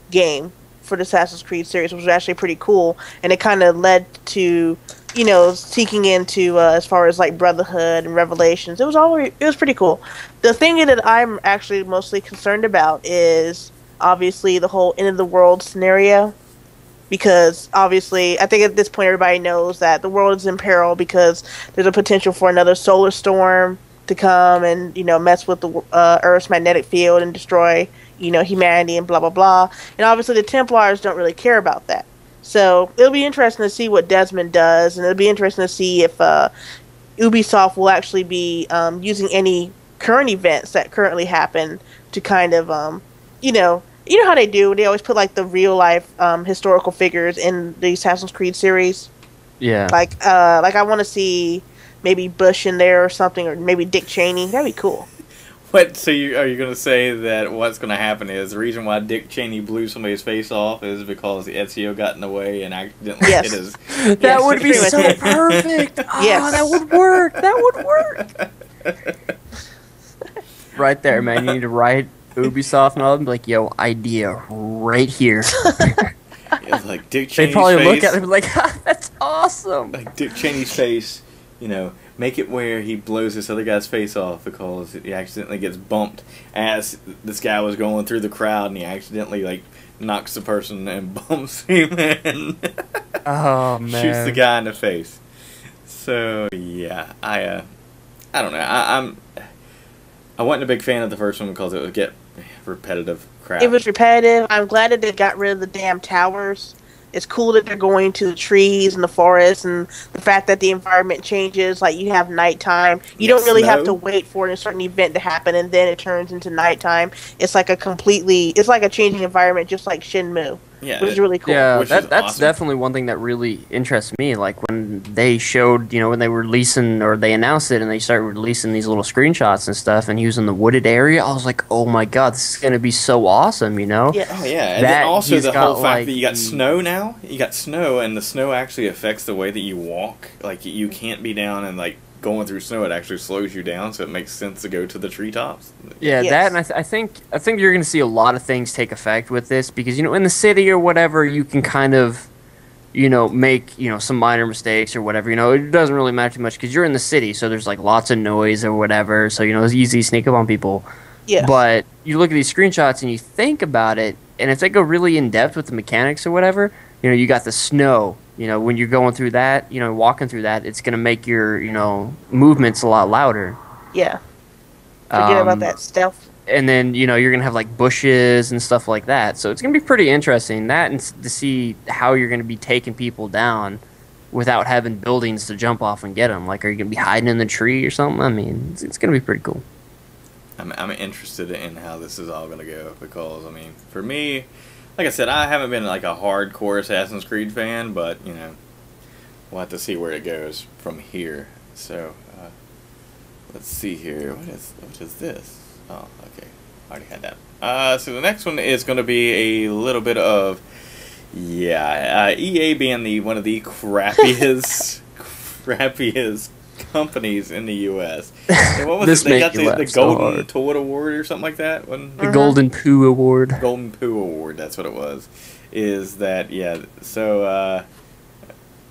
Speaker 2: game for the Assassin's Creed series, which was actually pretty cool, and it kind of led to, you know, seeking into as far as like Brotherhood and Revelations. It was pretty cool. The thing that I'm actually mostly concerned about is obviously the whole end of the world scenario, because obviously I think at this point everybody knows that the world is in peril because there's a potential for another solar storm to come and, you know, mess with the Earth's magnetic field and destroy, you know, humanity and blah blah blah. And obviously the Templars don't really care about that. So it'll be interesting to see what Desmond does, and it'll be interesting to see if Ubisoft will actually be using any current events that currently happen to kind of, you know how they do. They always put like the real life historical figures in the Assassin's Creed series.
Speaker 3: Yeah.
Speaker 2: Like I want to see maybe Bush in there or something, or maybe Dick Cheney. That'd be cool.
Speaker 1: What? So are you going to say that what's going to happen is the reason why Dick Cheney blew somebody's face off is because the Ezio got in the way and accidentally hit his...
Speaker 3: That would be so perfect. Oh, that would work. That would work. Right there, man. You need to write Ubisoft and all, and be like, yo, idea right here.
Speaker 1: It's like Dick Cheney's
Speaker 3: They'd probably
Speaker 1: face,
Speaker 3: look at it and be like, that's awesome.
Speaker 1: Like Dick Cheney's face, you know, make it where he blows this other guy's face off because he accidentally gets bumped as this guy was going through the crowd, and he accidentally like knocks the person and bumps him and
Speaker 3: oh man,
Speaker 1: shoots the guy in the face. So yeah, I don't know. I wasn't a big fan of the first one because it would get repetitive crap.
Speaker 2: It was repetitive. I'm glad that they got rid of the damn towers. It's cool that they're going to the trees and the forest, and the fact that the environment changes. Like, you have nighttime. You don't really have to wait for a certain event to happen, and then it turns into nighttime. It's like a changing environment, just like Shenmue.
Speaker 1: Yeah,
Speaker 2: which is really cool.
Speaker 3: Yeah, that's
Speaker 1: awesome.
Speaker 3: definitely one thing that really interests me. Like when they showed, when they were releasing or they announced it and they started releasing these little screenshots and stuff, and he was in the wooded area. I was like, oh my god, this is gonna be so awesome,
Speaker 2: Yes.
Speaker 1: Oh yeah, and then also the whole fact that you got snow now. You got snow, and the snow actually affects the way that you walk. Like you can't be down and like going through snow. It actually slows you down, so it makes sense to go to the treetops.
Speaker 3: Yeah,
Speaker 2: Yes.
Speaker 3: that, and I think you're going to see a lot of things take effect with this because in the city or whatever, you can kind of make some minor mistakes or whatever. It doesn't really matter too much because you're in the city, so there's like lots of noise or whatever. So it's easy to sneak up on people.
Speaker 2: Yes.
Speaker 3: But you look at these screenshots and you think about it, and if they go really in depth with the mechanics or whatever, you got the snow. When you're going through that, walking through that, it's going to make your, movements a lot louder.
Speaker 2: Yeah. Forget about that stealth.
Speaker 3: And then, you're going to have, like, bushes and stuff like that. So it's going to be pretty interesting. That and to see how you're going to be taking people down without having buildings to jump off and get them. Like, are you going to be hiding in the tree or something? I mean, it's going to be pretty cool.
Speaker 1: I'm interested in how this is all going to go because, for me, like I said, I haven't been like a hardcore Assassin's Creed fan, but we'll have to see where it goes from here. So let's see here. What is this? Oh, okay, I already had that. So the next one is going to be a little bit of EA being one of the crappiest companies in the U.S. And what was it? They got the Golden Toad Award or something like that.
Speaker 3: The Golden Poo Award.
Speaker 1: Golden Poo Award. That's what it was. Is that So,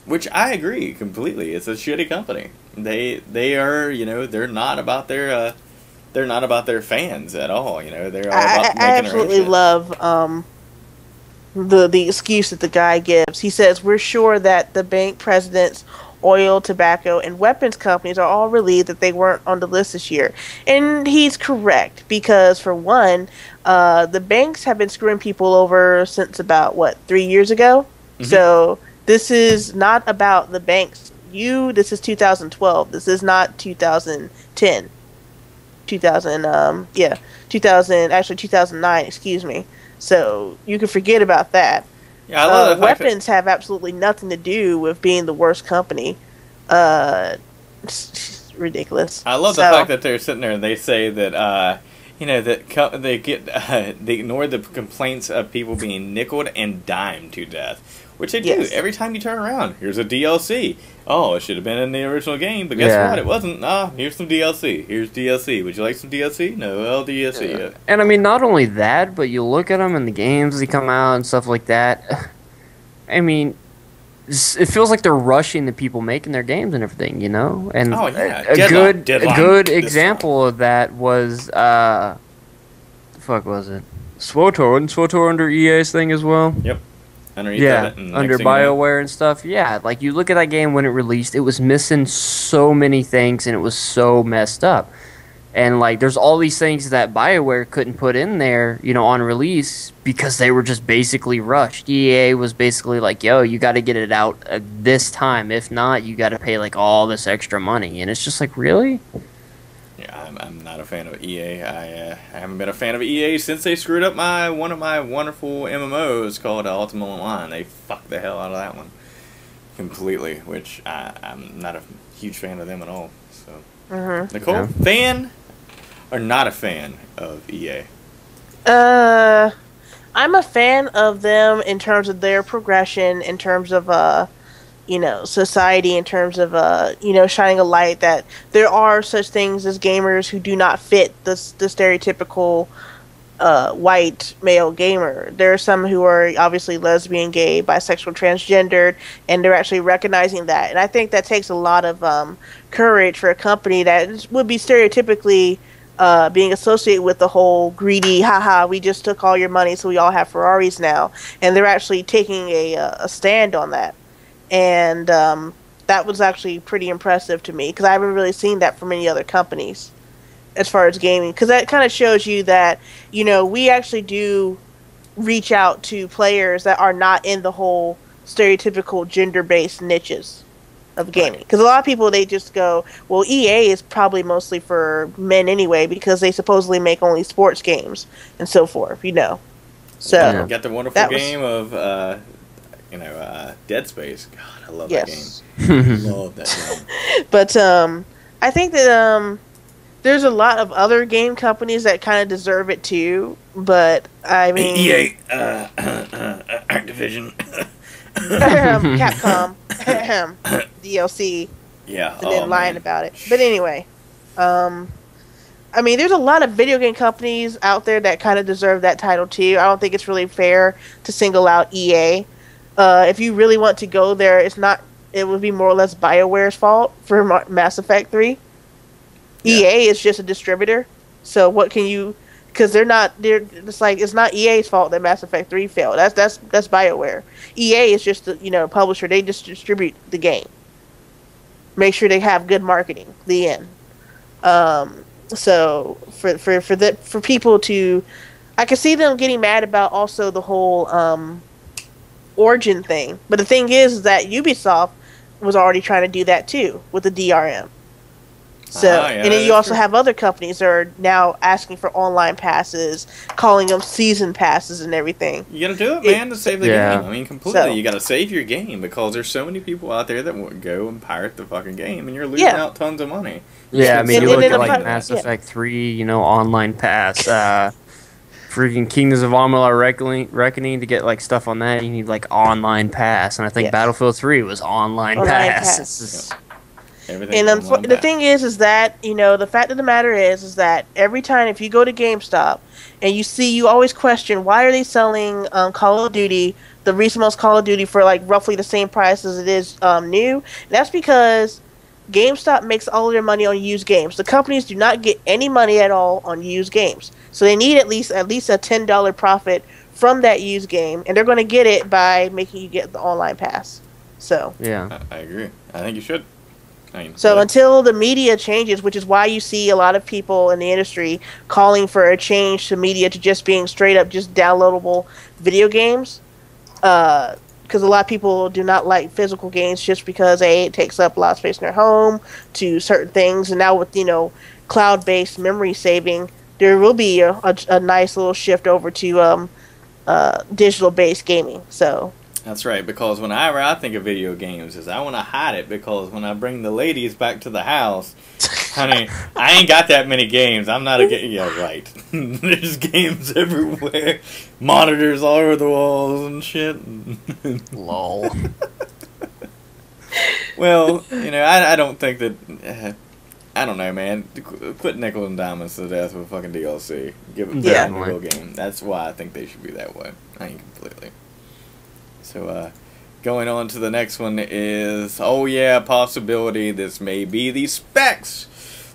Speaker 1: which I agree completely. It's a shitty company. They are they're not about their fans at all. They're all about making
Speaker 2: I absolutely love the excuse that the guy gives. He says, "We're sure that the bank presidents, oil, tobacco, and weapons companies are all relieved that they weren't on the list this year." And he's correct, because for one, the banks have been screwing people over since about, 3 years ago? Mm-hmm. So this is not about the banks. This is 2012. This is not 2010. 2009, excuse me. So you can forget about that.
Speaker 1: Yeah, I love
Speaker 2: weapons have absolutely nothing to do with being the worst company. It's ridiculous.
Speaker 1: I love the fact that they're sitting there and they say that they ignore the complaints of people being nickeled and dimed to death, which they do every time you turn around. Here's a DLC. Oh, it should have been in the original game, but guess what? It wasn't. Here's some DLC. Here's DLC. Would you like some DLC? No, DLC.
Speaker 3: Yeah. And not only that, but you look at them in the games as they come out and stuff like that. It feels like they're rushing the people making their games and everything, And a good example of that was the fuck was it? SWTOR. Wasn't SWTOR under EA's thing as well?
Speaker 1: Yep. Underneath
Speaker 3: under BioWare and stuff. Yeah, like you look at that game when it released, it was missing so many things and it was so messed up. And like there's all these things that BioWare couldn't put in there, on release because they were just basically rushed. EA was basically like, yo, you got to get it out this time. If not, you got to pay like all this extra money. And it's just like, really?
Speaker 1: Yeah, I'm not a fan of EA. I haven't been a fan of EA since they screwed up one of my wonderful MMOs called Ultimate Online. They fucked the hell out of that one completely, which I'm not a huge fan of them at all. So, Nicole, fan or not a fan of EA?
Speaker 2: I'm a fan of them in terms of their progression, in terms of society, in terms of shining a light that there are such things as gamers who do not fit the stereotypical white male gamer. There are some who are obviously lesbian, gay, bisexual, transgendered, and they're actually recognizing that. And I think that takes a lot of courage for a company that would be stereotypically being associated with the whole greedy, haha, we just took all your money so we all have Ferraris now. And they're actually taking a stand on that. And that was actually pretty impressive to me, because I haven't really seen that from any other companies as far as gaming. Because that kind of shows you that, we actually do reach out to players that are not in the whole stereotypical gender-based niches of gaming. Because a lot of people, they just go, well, EA is probably mostly for men anyway, because they supposedly make only sports games and so forth, So
Speaker 1: got the wonderful game of Dead Space. God, I love that game. Love that game.
Speaker 2: But I think that there's a lot of other game companies that kind of deserve it too. But I mean,
Speaker 1: EA, Activision,
Speaker 2: Capcom, DLC,
Speaker 1: yeah,
Speaker 2: and then lying about it. But anyway, I mean, there's a lot of video game companies out there that kind of deserve that title too. I don't think it's really fair to single out EA. If you really want to go there, it's not. It would be more or less BioWare's fault for Mass Effect 3. Yeah. EA is just a distributor, so what can you? Because they're not. It's like it's not EA's fault that Mass Effect 3 failed. That's BioWare. EA is just the publisher. They just distribute the game. Make sure they have good marketing. The end. So for people to, I can see them getting mad about also the whole Origin thing. But the thing is that Ubisoft was already trying to do that too with the DRM. So and then you also have other companies that are now asking for online passes, calling them season passes and everything.
Speaker 1: You gotta do it, man, to save the game. I mean, completely. So, you gotta save your game because there's so many people out there that would go and pirate the fucking game, and you're losing out tons of money.
Speaker 3: Yeah, I mean, you look at like Mass Effect 3, online pass, freaking Kingdoms of Amalur Reckoning to get like stuff on that. You need like online pass, and I think Battlefield 3 was online pass.
Speaker 2: And the thing is that the fact of the matter is that every time if you go to GameStop and you always question why are they selling Call of Duty, the recent most Call of Duty, for like roughly the same price as it is new. And that's because GameStop makes all of their money on used games. The companies do not get any money at all on used games, so they need at least a $10 profit from that used game, and they're going to get it by making you get the online pass. So
Speaker 3: yeah,
Speaker 1: I agree. I think you should.
Speaker 2: So until the media changes, which is why you see a lot of people in the industry calling for a change to media to just being straight up just downloadable video games, because a lot of people do not like physical games just because it takes up a lot of space in their home to certain things, and now with cloud-based memory saving, there will be a nice little shift over to digital-based gaming. So.
Speaker 1: That's right, because whenever I think of video games, I want to hide it, because when I bring the ladies back to the house, honey, I ain't got that many games. I'm not a game. Yeah, right. There's games everywhere, monitors all over the walls and shit.
Speaker 3: Lol.
Speaker 1: Well, I don't think that. I don't know, man. Quit nickel and diamonds to death with fucking DLC. Give it back a real game. That's why I think they should be that way. I ain't completely. So, going on to the next one is, possibility this may be the specs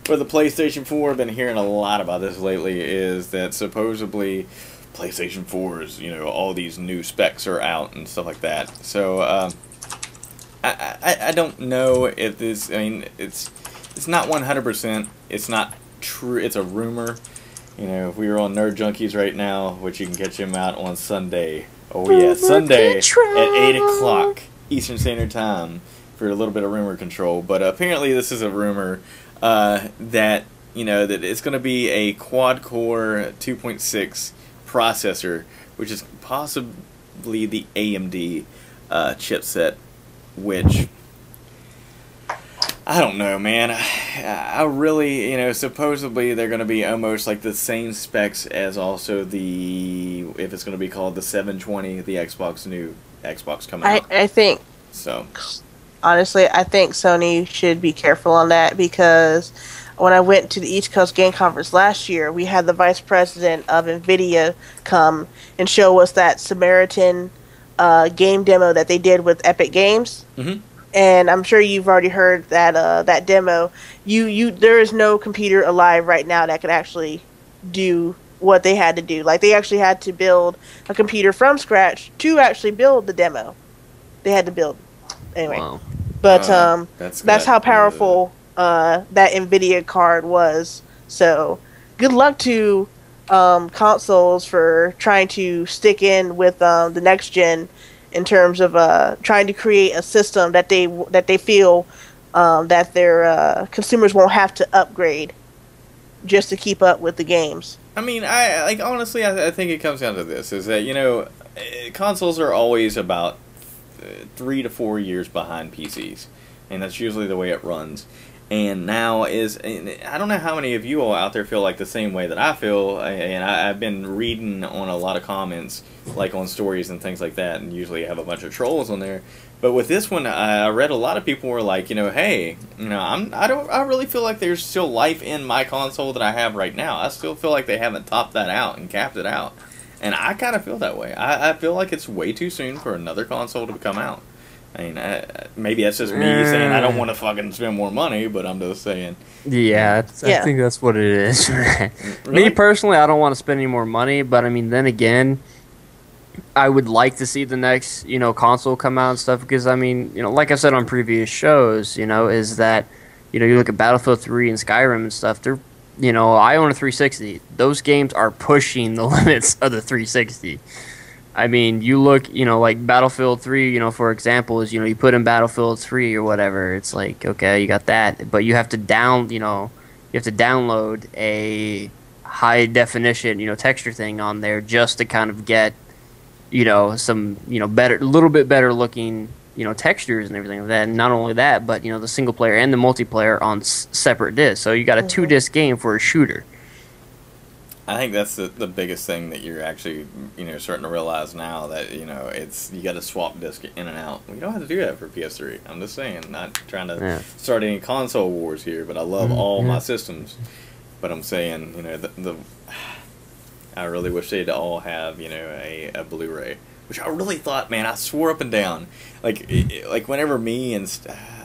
Speaker 1: for the PlayStation 4. I've been hearing a lot about this lately, is that supposedly PlayStation 4's, all these new specs are out and stuff like that. So, I don't know if this, it's not 100%, it's not true, it's a rumor. If we were on Nerd Junkies right now, which you can catch him out on Sunday. Oh yeah, Sunday at 8 o'clock Eastern Standard Time for a little bit of rumor control. But apparently this is a rumor that that it's going to be a quad-core 2.6 processor, which is possibly the AMD chipset, which I don't know, man. I really, supposedly they're going to be almost like the same specs as also if it's going to be called the 720, the new Xbox coming out.
Speaker 2: I think,
Speaker 1: so
Speaker 2: honestly, I think Sony should be careful on that, because when I went to the East Coast Game Conference last year, we had the vice president of NVIDIA come and show us that Samaritan game demo that they did with Epic Games. Mm-hmm. And I'm sure you've already heard that demo. There is no computer alive right now that could actually do what they had to do. Like, they actually had to build a computer from scratch to actually build the demo. They had to build anyway. Wow. But that's how powerful that NVIDIA card was. So good luck to consoles for trying to stick in with the next gen, in terms of trying to create a system that they feel that their consumers won't have to upgrade just to keep up with the games.
Speaker 1: I mean, honestly, I think it comes down to this: is that consoles are always about 3 to 4 years behind PCs, and that's usually the way it runs. And now I don't know how many of you all out there feel like the same way that I feel, and I've been reading on a lot of comments, like on stories and things like that, and usually I have a bunch of trolls on there. But with this one, I read a lot of people were like, hey, I really feel like there's still life in my console that I have right now. I still feel like they haven't topped that out and capped it out. And I kind of feel that way. I feel like it's way too soon for another console to come out. I mean, maybe that's just me saying I don't want to fucking spend more money, but I'm just saying.
Speaker 3: Yeah, I think that's what it is.
Speaker 1: Really?
Speaker 3: Me personally, I don't want to spend any more money, but I mean, then again, I would like to see the next, console come out and stuff, because I mean, like I said on previous shows, is that, you look at Battlefield 3 and Skyrim and stuff, they're, I own a 360. Those games are pushing the limits of the 360. I mean, you look, like Battlefield 3, for example, is, you put in Battlefield 3 or whatever, it's like, okay, you got that, but you have to download a high definition, texture thing on there just to kind of get, some, better, a little bit better looking, textures and everything like that. And not only that, but, the single player and the multiplayer on separate discs. So you got a 2-disc game for a shooter.
Speaker 1: I think that's the biggest thing that you're actually, starting to realize now, that, it's, you got to swap disc in and out. We don't have to do that for PS3. I'm just saying, not trying to start any console wars here, but I love all my systems. But I'm saying, I really wish they'd all have, a Blu-ray, which I really thought, man, I swore up and down, like whenever me and,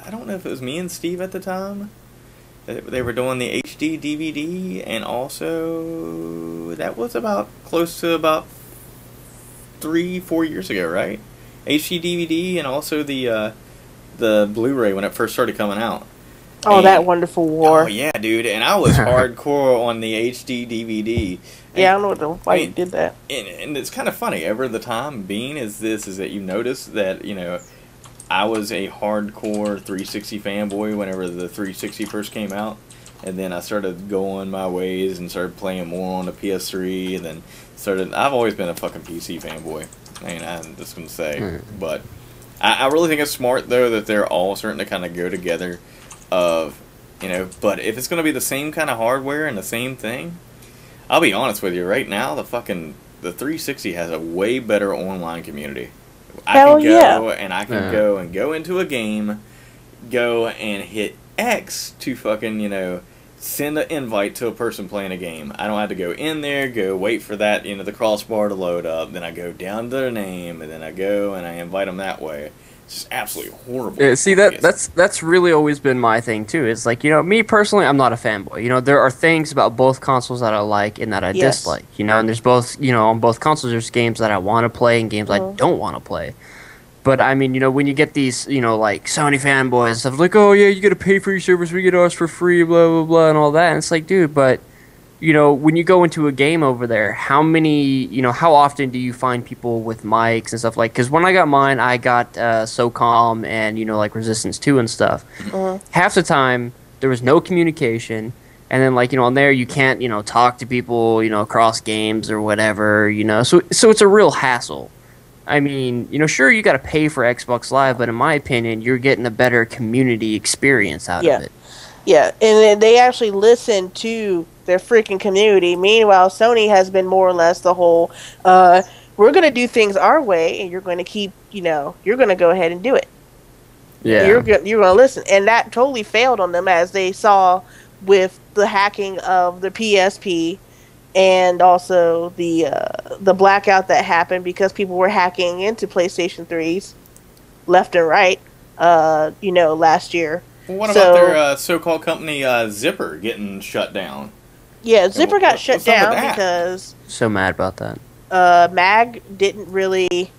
Speaker 1: I don't know if it was me and Steve at the time, they were doing the HD DVD, and also that was about close to about 3-4 years ago, right? HD DVD and also the Blu-ray when it first started coming out.
Speaker 2: Oh, that wonderful war!
Speaker 1: Oh yeah, dude, and I was hardcore on the HD DVD.
Speaker 2: Yeah, I don't know why you did that.
Speaker 1: And it's kind of funny. Ever the time being is that you notice that I was a hardcore 360 fanboy whenever the 360 first came out, and then I started going my ways and started playing more on the PS3, and then I've always been a fucking PC fanboy. I mean, I'm just gonna say, but I really think it's smart though that they're all starting to kind of go together. But if it's gonna be the same kind of hardware and the same thing, I'll be honest with you. Right now, the 360 has a way better online community. I can go into a game, go and hit X to fucking, send an invite to a person playing a game. I don't have to go in there, go wait for that, the crossbar to load up, then I go down to their name, and then I go and I invite them that way. It's just absolutely horrible.
Speaker 3: Yeah, see, that's really always been my thing, too. It's like, me personally, I'm not a fanboy. There are things about both consoles that I like and that I dislike, and there's both, on both consoles, there's games that I want to play and games I don't want to play. But, I mean, when you get these, like, Sony fanboys and stuff, like, oh, yeah, you gotta pay for your service, we get ours for free, blah, blah, blah, and all that. And it's like, dude, but, when you go into a game over there, how often do you find people with mics and stuff? Like, because when I got mine, I got SOCOM and, like, Resistance 2 and stuff. Half the time, there was no communication. And then, like, on there, you can't, talk to people, across games or whatever, So it's a real hassle. I mean, sure, you got to pay for Xbox Live, but in my opinion, you're getting a better community experience out of it.
Speaker 2: Yeah, and they actually listen to their freaking community. Meanwhile, Sony has been more or less the whole, we're going to do things our way, and you're going to keep, you're going to go ahead and do it.
Speaker 3: Yeah.
Speaker 2: You're going to listen. And that totally failed on them, as they saw with the hacking of the PSP, and also the blackout that happened because people were hacking into PlayStation 3s left and right, last year.
Speaker 1: Well, what about their so-called company Zipper getting shut down?
Speaker 2: Yeah, Zipper got shut down because...
Speaker 3: So mad about that.
Speaker 2: MAG didn't really...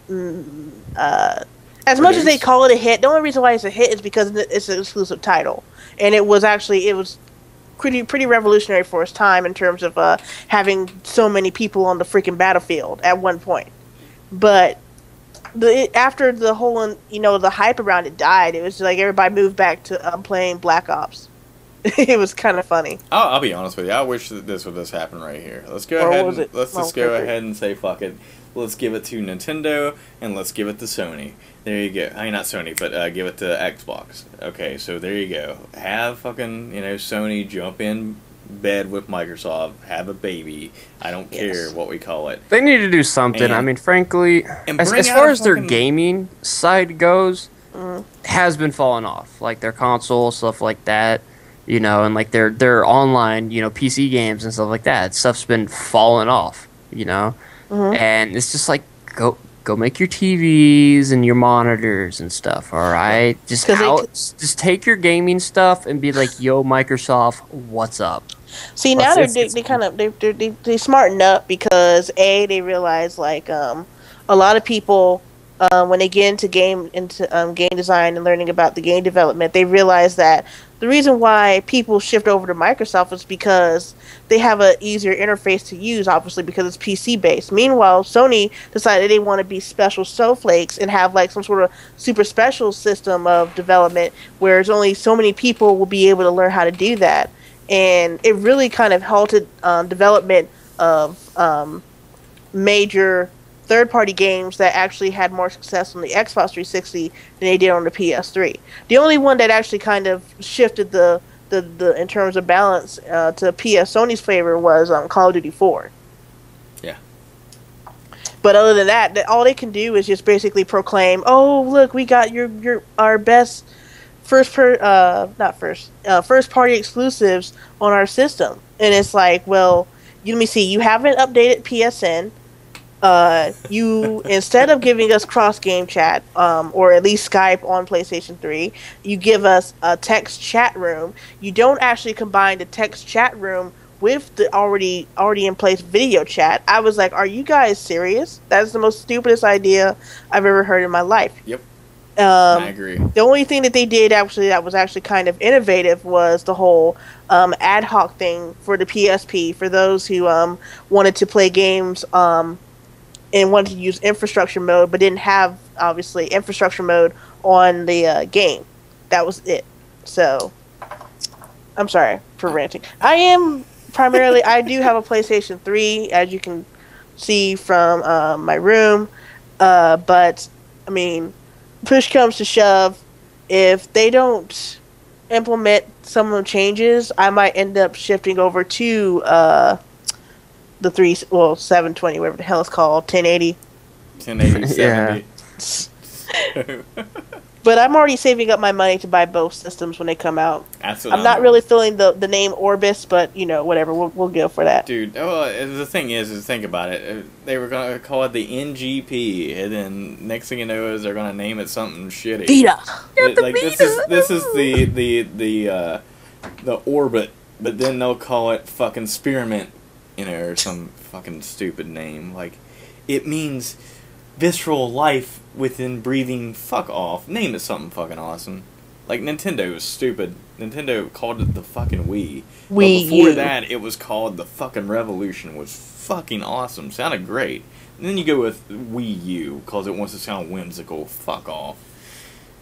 Speaker 2: as much as they call it a hit, the only reason why it's a hit is because it's an exclusive title. And it was pretty revolutionary for its time in terms of having so many people on the freaking battlefield at one point. But after the whole, the hype around it died, it was like everybody moved back to playing Black Ops. It was kind of funny.
Speaker 1: I'll be honest with you. I wish that this would just happen right here. Let's go ahead. Let's just go ahead and say fuck it. Let's give it to Nintendo and let's give it to Sony. There you go. I mean, not Sony, but give it to Xbox. Okay, so there you go. Have fucking Sony jump in bed with Microsoft, have a baby. I don't care what we call it.
Speaker 3: They need to do something. I mean, frankly, as far as their gaming side goes, has been falling off. Like their console stuff like that. And like their online, PC games and stuff like that. Stuff's been falling off, and it's just like go make your TVs and your monitors and stuff. All right, just take your gaming stuff and be like, yo, Microsoft, what's up?
Speaker 2: See, now they smarten up because they realize like a lot of people. When they get into game design and learning about the game development, they realize that the reason why people shift over to Microsoft is because they have an easier interface to use, obviously, because it's PC based. Meanwhile, Sony decided they want to be special snowflakes and have like some sort of super special system of development where there's only so many people will be able to learn how to do that. And it really kind of halted development of major third-party games that actually had more success on the Xbox 360 than they did on the PS3. The only one that actually kind of shifted the in terms of balance to Sony's favor was Call of Duty 4.
Speaker 1: Yeah.
Speaker 2: But other than that, all they can do is just basically proclaim, "Oh, look, we got our best first-party exclusives on our system," and it's like, well, let me see, you haven't updated PSN. You instead of giving us cross game chat, or at least Skype on PlayStation 3, you give us a text chat room. You don't actually combine the text chat room with the already in place video chat. I was like, are you guys serious? That's the most stupidest idea I've ever heard in my life.
Speaker 1: Yep. I agree.
Speaker 2: The only thing that they did that was actually kind of innovative was the whole ad hoc thing for the PSP for those who wanted to play games and wanted to use infrastructure mode, but didn't have, obviously, infrastructure mode on the game. That was it. So, I'm sorry for ranting. I do have a PlayStation 3, as you can see from my room. But, I mean, push comes to shove. If they don't implement some of the changes, I might end up shifting over to the 720, whatever the hell it's called, 1080.
Speaker 1: 1080, 70.
Speaker 2: But I'm already saving up my money to buy both systems when they come out.
Speaker 1: Absolutely.
Speaker 2: I'm not really feeling the name Orbis, but whatever, we'll go for that.
Speaker 1: Dude, the thing is think about it. They were gonna call it the NGP, and then next thing you know is they're gonna name it something shitty.
Speaker 2: Vita.
Speaker 1: Like this is the Orbit, but then they'll call it fucking Spearmint. Or some fucking stupid name. Like, it means visceral life within breathing. Fuck off. Name it something fucking awesome. Like, Nintendo was stupid. Nintendo called it the fucking Wii. But before that, it was called the fucking Revolution. It was fucking awesome. Sounded great. And then you go with Wii U, because it wants to sound whimsical. Fuck off.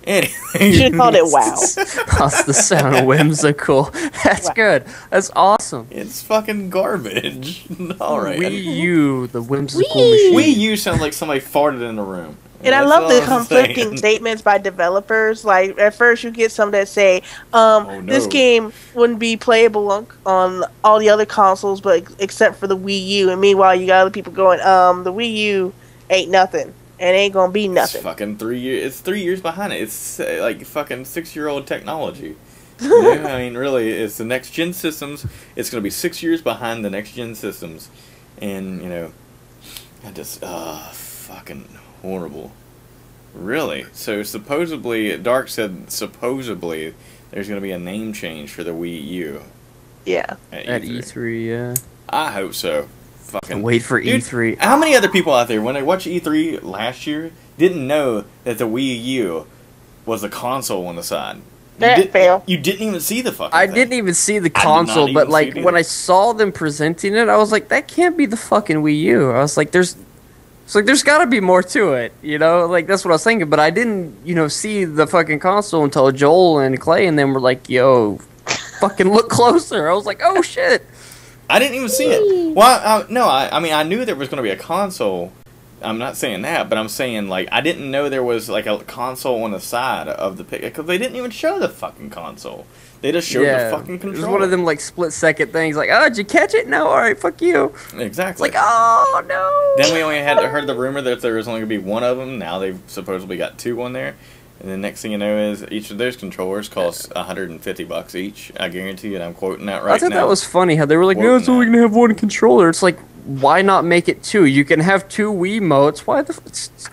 Speaker 1: Anyway.
Speaker 2: You should have called it WoW.
Speaker 3: That's the sound whimsical. That's good. That's awesome.
Speaker 1: It's fucking garbage. Alright.
Speaker 3: Wii U, the whimsical machine.
Speaker 1: Wii U sounds like somebody farted in the room.
Speaker 2: And I love the conflicting statements by developers. Like, at first you get some that say, this game wouldn't be playable on all the other consoles, but except for the Wii U. And meanwhile, you got other people going, the Wii U ain't nothing. And it ain't gonna be nothing.
Speaker 1: It's fucking 3 years. It's 3 years behind it. It's like fucking 6-year-old technology. I mean, really, it's the next gen systems. It's gonna be 6 years behind the next gen systems, and I just fucking horrible. Really? So supposedly, Dark said supposedly there's gonna be a name change for the Wii U.
Speaker 2: Yeah.
Speaker 3: At E3, yeah.
Speaker 1: I hope so. Fucking
Speaker 3: wait for E3.
Speaker 1: How many other people out there, when they watched E3 last year, didn't know that the Wii U was a console on the side? You didn't even see the fucking thing.
Speaker 3: didn't even see the console, but like when I saw them presenting it, I was like, that can't be the fucking Wii U. I was like, there's got to be more to it, Like that's what I was thinking, but I didn't, see the fucking console until Joel and Clay and them were like, yo, fucking look closer. I was like, oh shit.
Speaker 1: I didn't even see it. Well, no, I mean, I knew there was going to be a console. I'm not saying that, but I'm saying, like, I didn't know there was, like, a console on the side of the picture, because they didn't even show the fucking console. They just showed the fucking controller.
Speaker 3: It was one of them, like, split-second things, like, oh, did you catch it? No, alright, fuck you.
Speaker 1: Exactly.
Speaker 3: It's like, oh, no.
Speaker 1: Then we only had heard the rumor that there was only going to be one of them. Now they've supposedly got two on there. And the next thing you know is each of those controllers costs $150 each. I guarantee it. I'm quoting that right now.
Speaker 3: I thought that was funny how they were like, no, so we can have one controller. It's like, why not make it two? You can have two Wiimotes. Why the?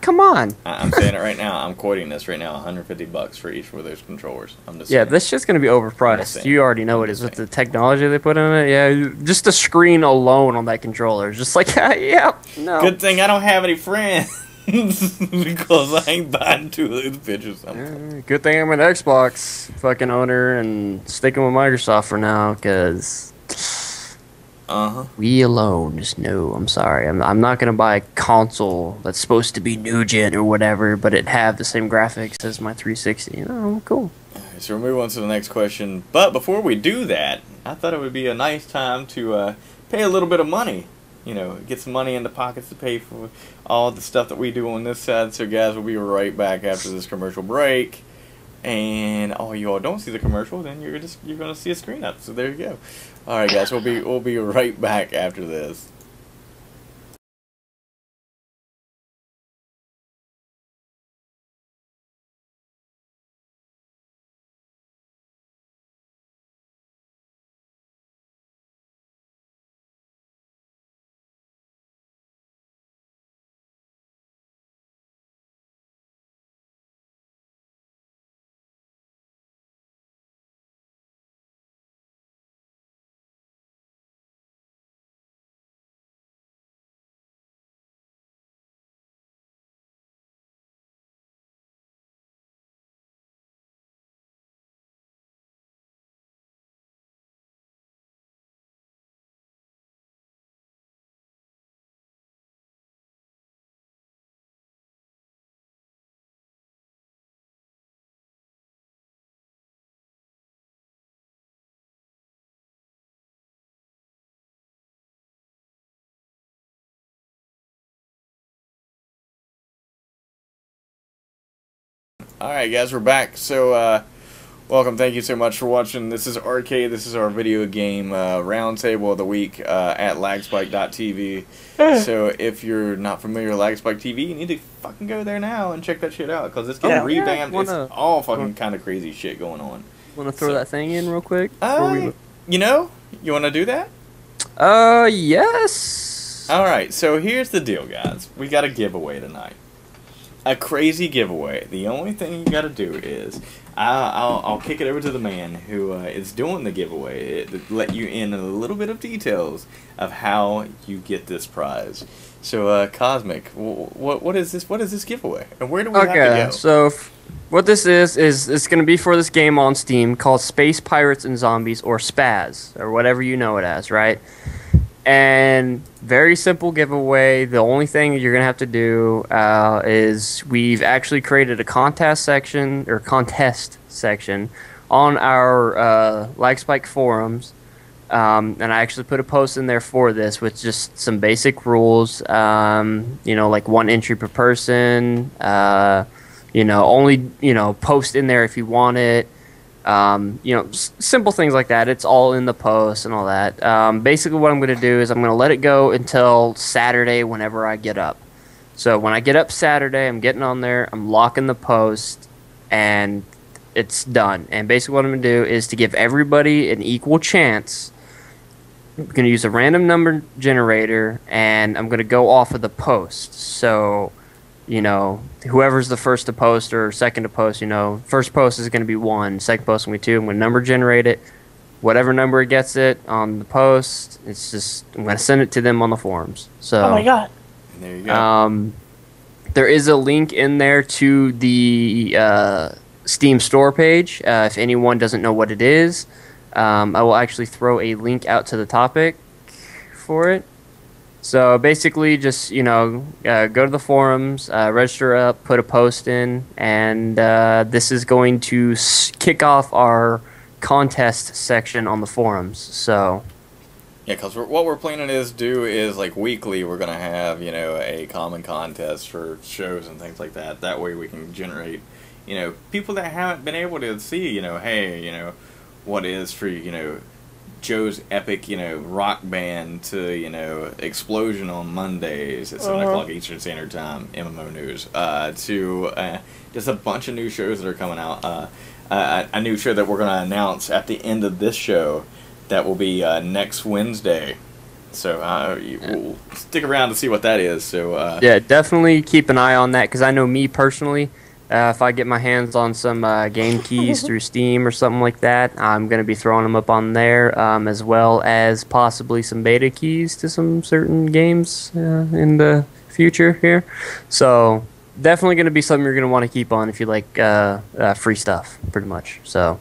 Speaker 3: Come on.
Speaker 1: I'm saying it right now. I'm quoting this right now. $150 for each of those controllers. I'm just
Speaker 3: yeah,
Speaker 1: saying.
Speaker 3: this shit's gonna be overpriced. You already know it is with the technology they put in it. Yeah, just the screen alone on that controller is just like, yeah, no.
Speaker 1: Good thing I don't have any friends. Because I ain't buying two of those bitches.
Speaker 3: Good thing I'm an Xbox fucking owner and sticking with Microsoft for now, because we alone just no. I'm sorry. I'm not gonna buy a console that's supposed to be new gen or whatever, but it have the same graphics as my 360. No, cool.
Speaker 1: Alright, so we'll move on to the next question. But before we do that, I thought it would be a nice time to pay a little bit of money. You know, get some money in the pockets to pay for all the stuff that we do on this side. So, guys, we'll be right back after this commercial break. And you all don't see the commercial, then you're gonna see a screen up. So there you go. All right, guys, we'll be right back after this. Alright, guys, we're back. So, welcome. Thank you so much for watching. This is R-Cade. This is our video game roundtable of the week at lagspiketv. So, if you're not familiar with Lagspike TV, you need to fucking go there now and check that shit out, because it's getting revamped. It's all fucking kind of crazy shit going on.
Speaker 3: Want to throw that thing in real quick?
Speaker 1: You know, you want to do that?
Speaker 3: Yes.
Speaker 1: Alright, so here's the deal, guys. We got a giveaway tonight. A crazy giveaway. The only thing you gotta do is I'll kick it over to the man who is doing the giveaway to let you in a little bit of details of how you get this prize. So Cosmic, what is this? What is this giveaway? And where do we have to go?
Speaker 3: So what this is it's gonna be for this game on Steam called Space Pirates and Zombies, or Spaz, or whatever you know it as, right? And very simple giveaway. The only thing you're gonna have to do is we've actually created a contest section on our Lagspike forums, and I actually put a post in there for this with just some basic rules. You know, like 1 entry per person. You know, only post in there if you want it. You know, simple things like that. It's all in the post and all that. Basically what I'm going to do is I'm going to let it go until Saturday whenever I get up. So when I get up Saturday, I'm getting on there, I'm locking the post, and it's done. And basically what I'm going to do is to give everybody an equal chance. I'm going to use a random number generator, and I'm going to go off of the post. So, you know, whoever's the first to post or second to post, you know, first post is going to be 1, second post is going to be 2. I'm going to number generate it. Whatever number it gets it on the post, it's just, I'm going to send it to them on the forums. So,
Speaker 2: oh my god.
Speaker 1: There you go.
Speaker 3: There is a link in there to the Steam store page. If anyone doesn't know what it is, I will actually throw a link out to the topic for it. So basically, just go to the forums, register up, put a post in, and this is going to kick off our contest section on the forums. So
Speaker 1: yeah, because what we're planning is like weekly we're going to have, you know, a common contest for shows and things like that. That way we can generate, you know, people that haven't been able to see, you know, hey, you know, what is for, you know, Joe's epic, you know, rock band to, you know, Explosion on Mondays at 7 o'clock Eastern Standard Time, MMO News, to just a bunch of new shows that are coming out. A new show that we're going to announce at the end of this show that will be next Wednesday. So we'll stick around to see what that is. So
Speaker 3: yeah, definitely keep an eye on that, because I know me personally, if I get my hands on some game keys through Steam or something like that, I'm going to be throwing them up on there, as well as possibly some beta keys to some certain games in the future here. So definitely going to be something you're going to want to keep on if you like free stuff, pretty much. So,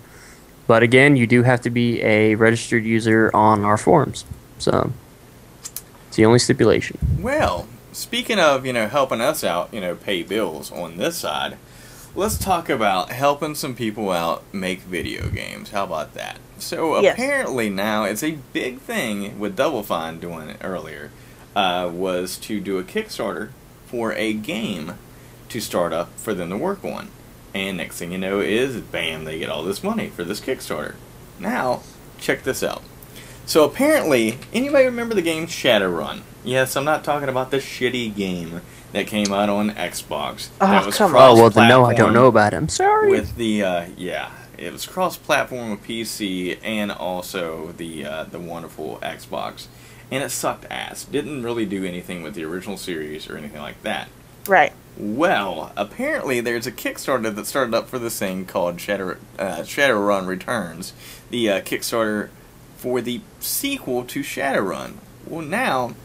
Speaker 3: but again, you do have to be a registered user on our forums. So it's the only stipulation.
Speaker 1: Well, speaking of, you know, helping us out, you know, pay bills on this side, let's talk about helping some people out make video games. How about that? So apparently now it's a big thing with Double Fine doing it earlier, was to do a Kickstarter for a game to start up for them to work on. And next thing you know is, bam, they get all this money for this Kickstarter. Now, check this out. So apparently, anybody remember the game Shadowrun? Yes, I'm not talking about the shitty game that came out on Xbox.
Speaker 2: Oh, come on.
Speaker 3: Oh, well, then no, I don't know about it. I'm sorry.
Speaker 1: With the, yeah, it was cross-platform with PC and also the wonderful Xbox. And it sucked ass. Didn't really do anything with the original series or anything like that.
Speaker 2: Right.
Speaker 1: Well, apparently there's a Kickstarter that started up for this thing called Shadowrun Returns. The Kickstarter for the sequel to Shadowrun. Well, now,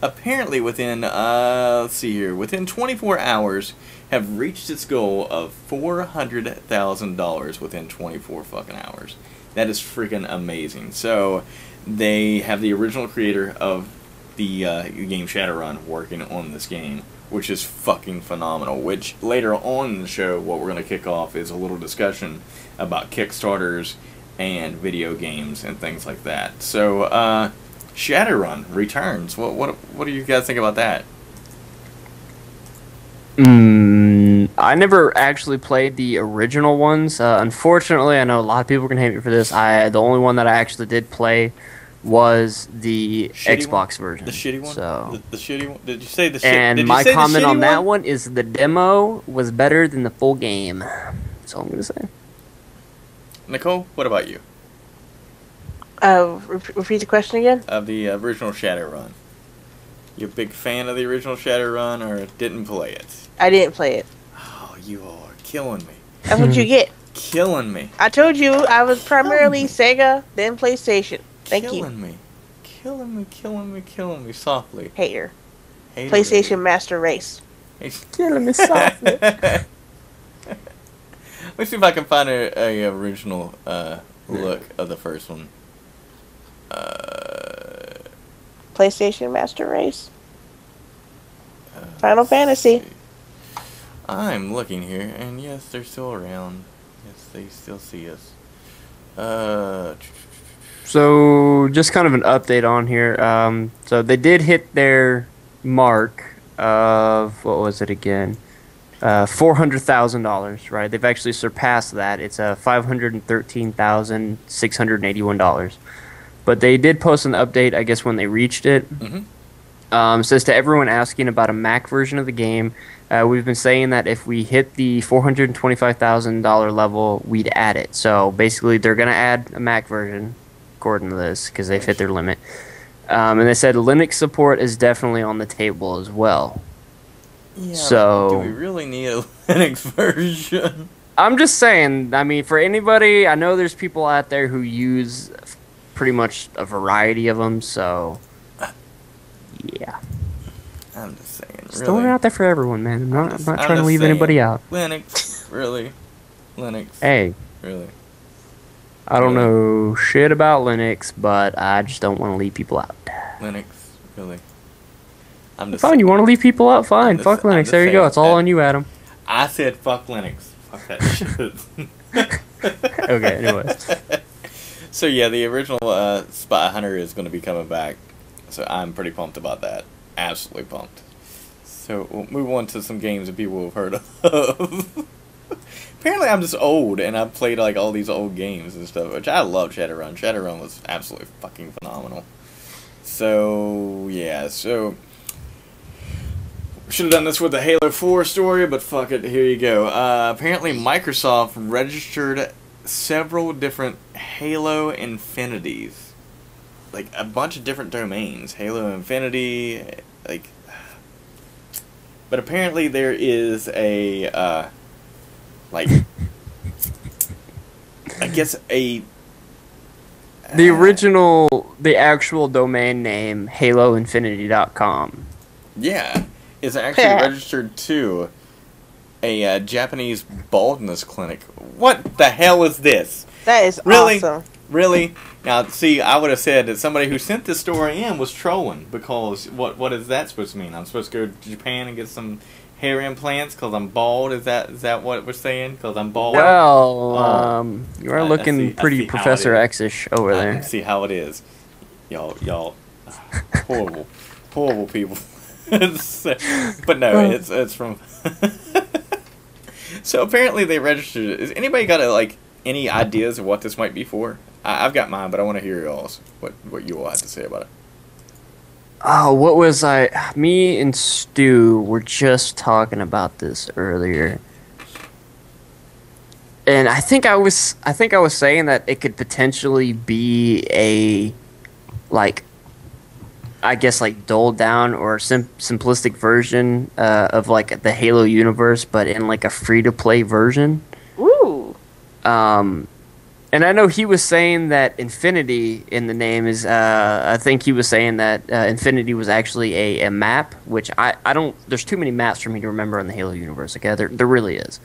Speaker 1: apparently within, let's see here, within 24 hours, have reached its goal of $400,000 within 24 fucking hours. That is freaking amazing. So, they have the original creator of the game Shadowrun working on this game, which is fucking phenomenal. Which later on in the show, what we're going to kick off is a little discussion about Kickstarters and video games and things like that. So, Shadowrun Returns. What do you guys think about that?
Speaker 3: I never actually played the original ones. Unfortunately, I know a lot of people are gonna hate me for this. The only one that I actually did play was the Xbox version.
Speaker 1: The shitty one?
Speaker 3: So
Speaker 1: the shitty one? Did you say the shit?
Speaker 3: And my comment on that one is the demo was better than the full game. That's all I'm going to say.
Speaker 1: Nicole, what about you?
Speaker 2: Repeat the question again?
Speaker 1: Of the original Shadowrun. You a big fan of the original Shadowrun or didn't play it?
Speaker 2: I didn't play it.
Speaker 1: Oh, you are killing me.
Speaker 2: That's what you get.
Speaker 1: Killing me.
Speaker 2: I told you I was primarily Sega, then PlayStation. Thank you.
Speaker 1: Killing me softly.
Speaker 2: Hater. PlayStation Master Race.
Speaker 3: Killing me softly.
Speaker 1: Let me see if I can find a original look of the first one.
Speaker 2: PlayStation Master Race. Final Fantasy.
Speaker 1: I'm looking here, and yes, they're still around. Yes, they still see us.
Speaker 3: So, just kind of an update on here. So, they did hit their mark of, what was it again? $400,000, right? They've actually surpassed that. It's $513,681. But they did post an update, I guess, when they reached it.
Speaker 1: Mm-hmm.
Speaker 3: Says to everyone asking about a Mac version of the game, we've been saying that if we hit the $425,000 level, we'd add it. So basically, they're going to add a Mac version, according to this, because they've hit their limit. And they said Linux support is definitely on the table as well.
Speaker 1: Yeah,
Speaker 3: so
Speaker 1: do we really need a Linux version?
Speaker 3: I'm just saying, I mean, for anybody, I know there's people out there who use pretty much a variety of them, so yeah.
Speaker 1: I'm just saying.
Speaker 3: Just throwing it out there for everyone, man. I'm not trying to leave anybody out.
Speaker 1: Linux, really? Linux.
Speaker 3: Hey.
Speaker 1: Really?
Speaker 3: I don't know shit about Linux, but I just don't want to leave people out.
Speaker 1: Linux, really? I'm just
Speaker 3: fine,
Speaker 1: saying.
Speaker 3: you want to leave people out? Fine. Fuck Linux. There you go. It's all on you, Adam.
Speaker 1: I said fuck Linux. Fuck that shit.
Speaker 3: Okay, anyways.
Speaker 1: So yeah, the original Spy Hunter is going to be coming back. So I'm pretty pumped about that. Absolutely pumped. So we'll move on to some games that people have heard of. Apparently I'm just old and I've played like all these old games and stuff, which I love. Shadowrun. Shadowrun was absolutely fucking phenomenal. So yeah, so should have done this with the Halo 4 story, but fuck it, here you go. Apparently Microsoft registered several different Halo Infinities. Like a bunch of different domains. Halo Infinity, like, but apparently there is a like, I guess the
Speaker 3: actual domain name, haloinfinity.com.
Speaker 1: Yeah, is actually registered to a Japanese baldness clinic. What the hell is this?
Speaker 2: That is
Speaker 1: really
Speaker 2: awesome.
Speaker 1: Really? Now, see, I would have said that somebody who sent this story in was trolling, because what is that supposed to mean? I'm supposed to go to Japan and get some hair implants because I'm bald? Is that what we're saying? Because I'm bald?
Speaker 3: Well, you are looking pretty Professor X-ish over there.
Speaker 1: I see how it is. Y'all, horrible people. But no, it's from... So apparently they registered it. Is anybody got any ideas of what this might be for? I've got mine, but I want to hear y'all's. What you all have to say about it.
Speaker 3: Oh, what was me and Stu were just talking about this earlier. And I think I was saying that it could potentially be a, I guess, dulled down or simplistic version of the Halo universe, but in a free-to-play version.
Speaker 2: Ooh.
Speaker 3: And I know he was saying that Infinity in the name is, I think he was saying that Infinity was actually a map, which I don't, there's too many maps for me to remember in the Halo universe, okay? There really is.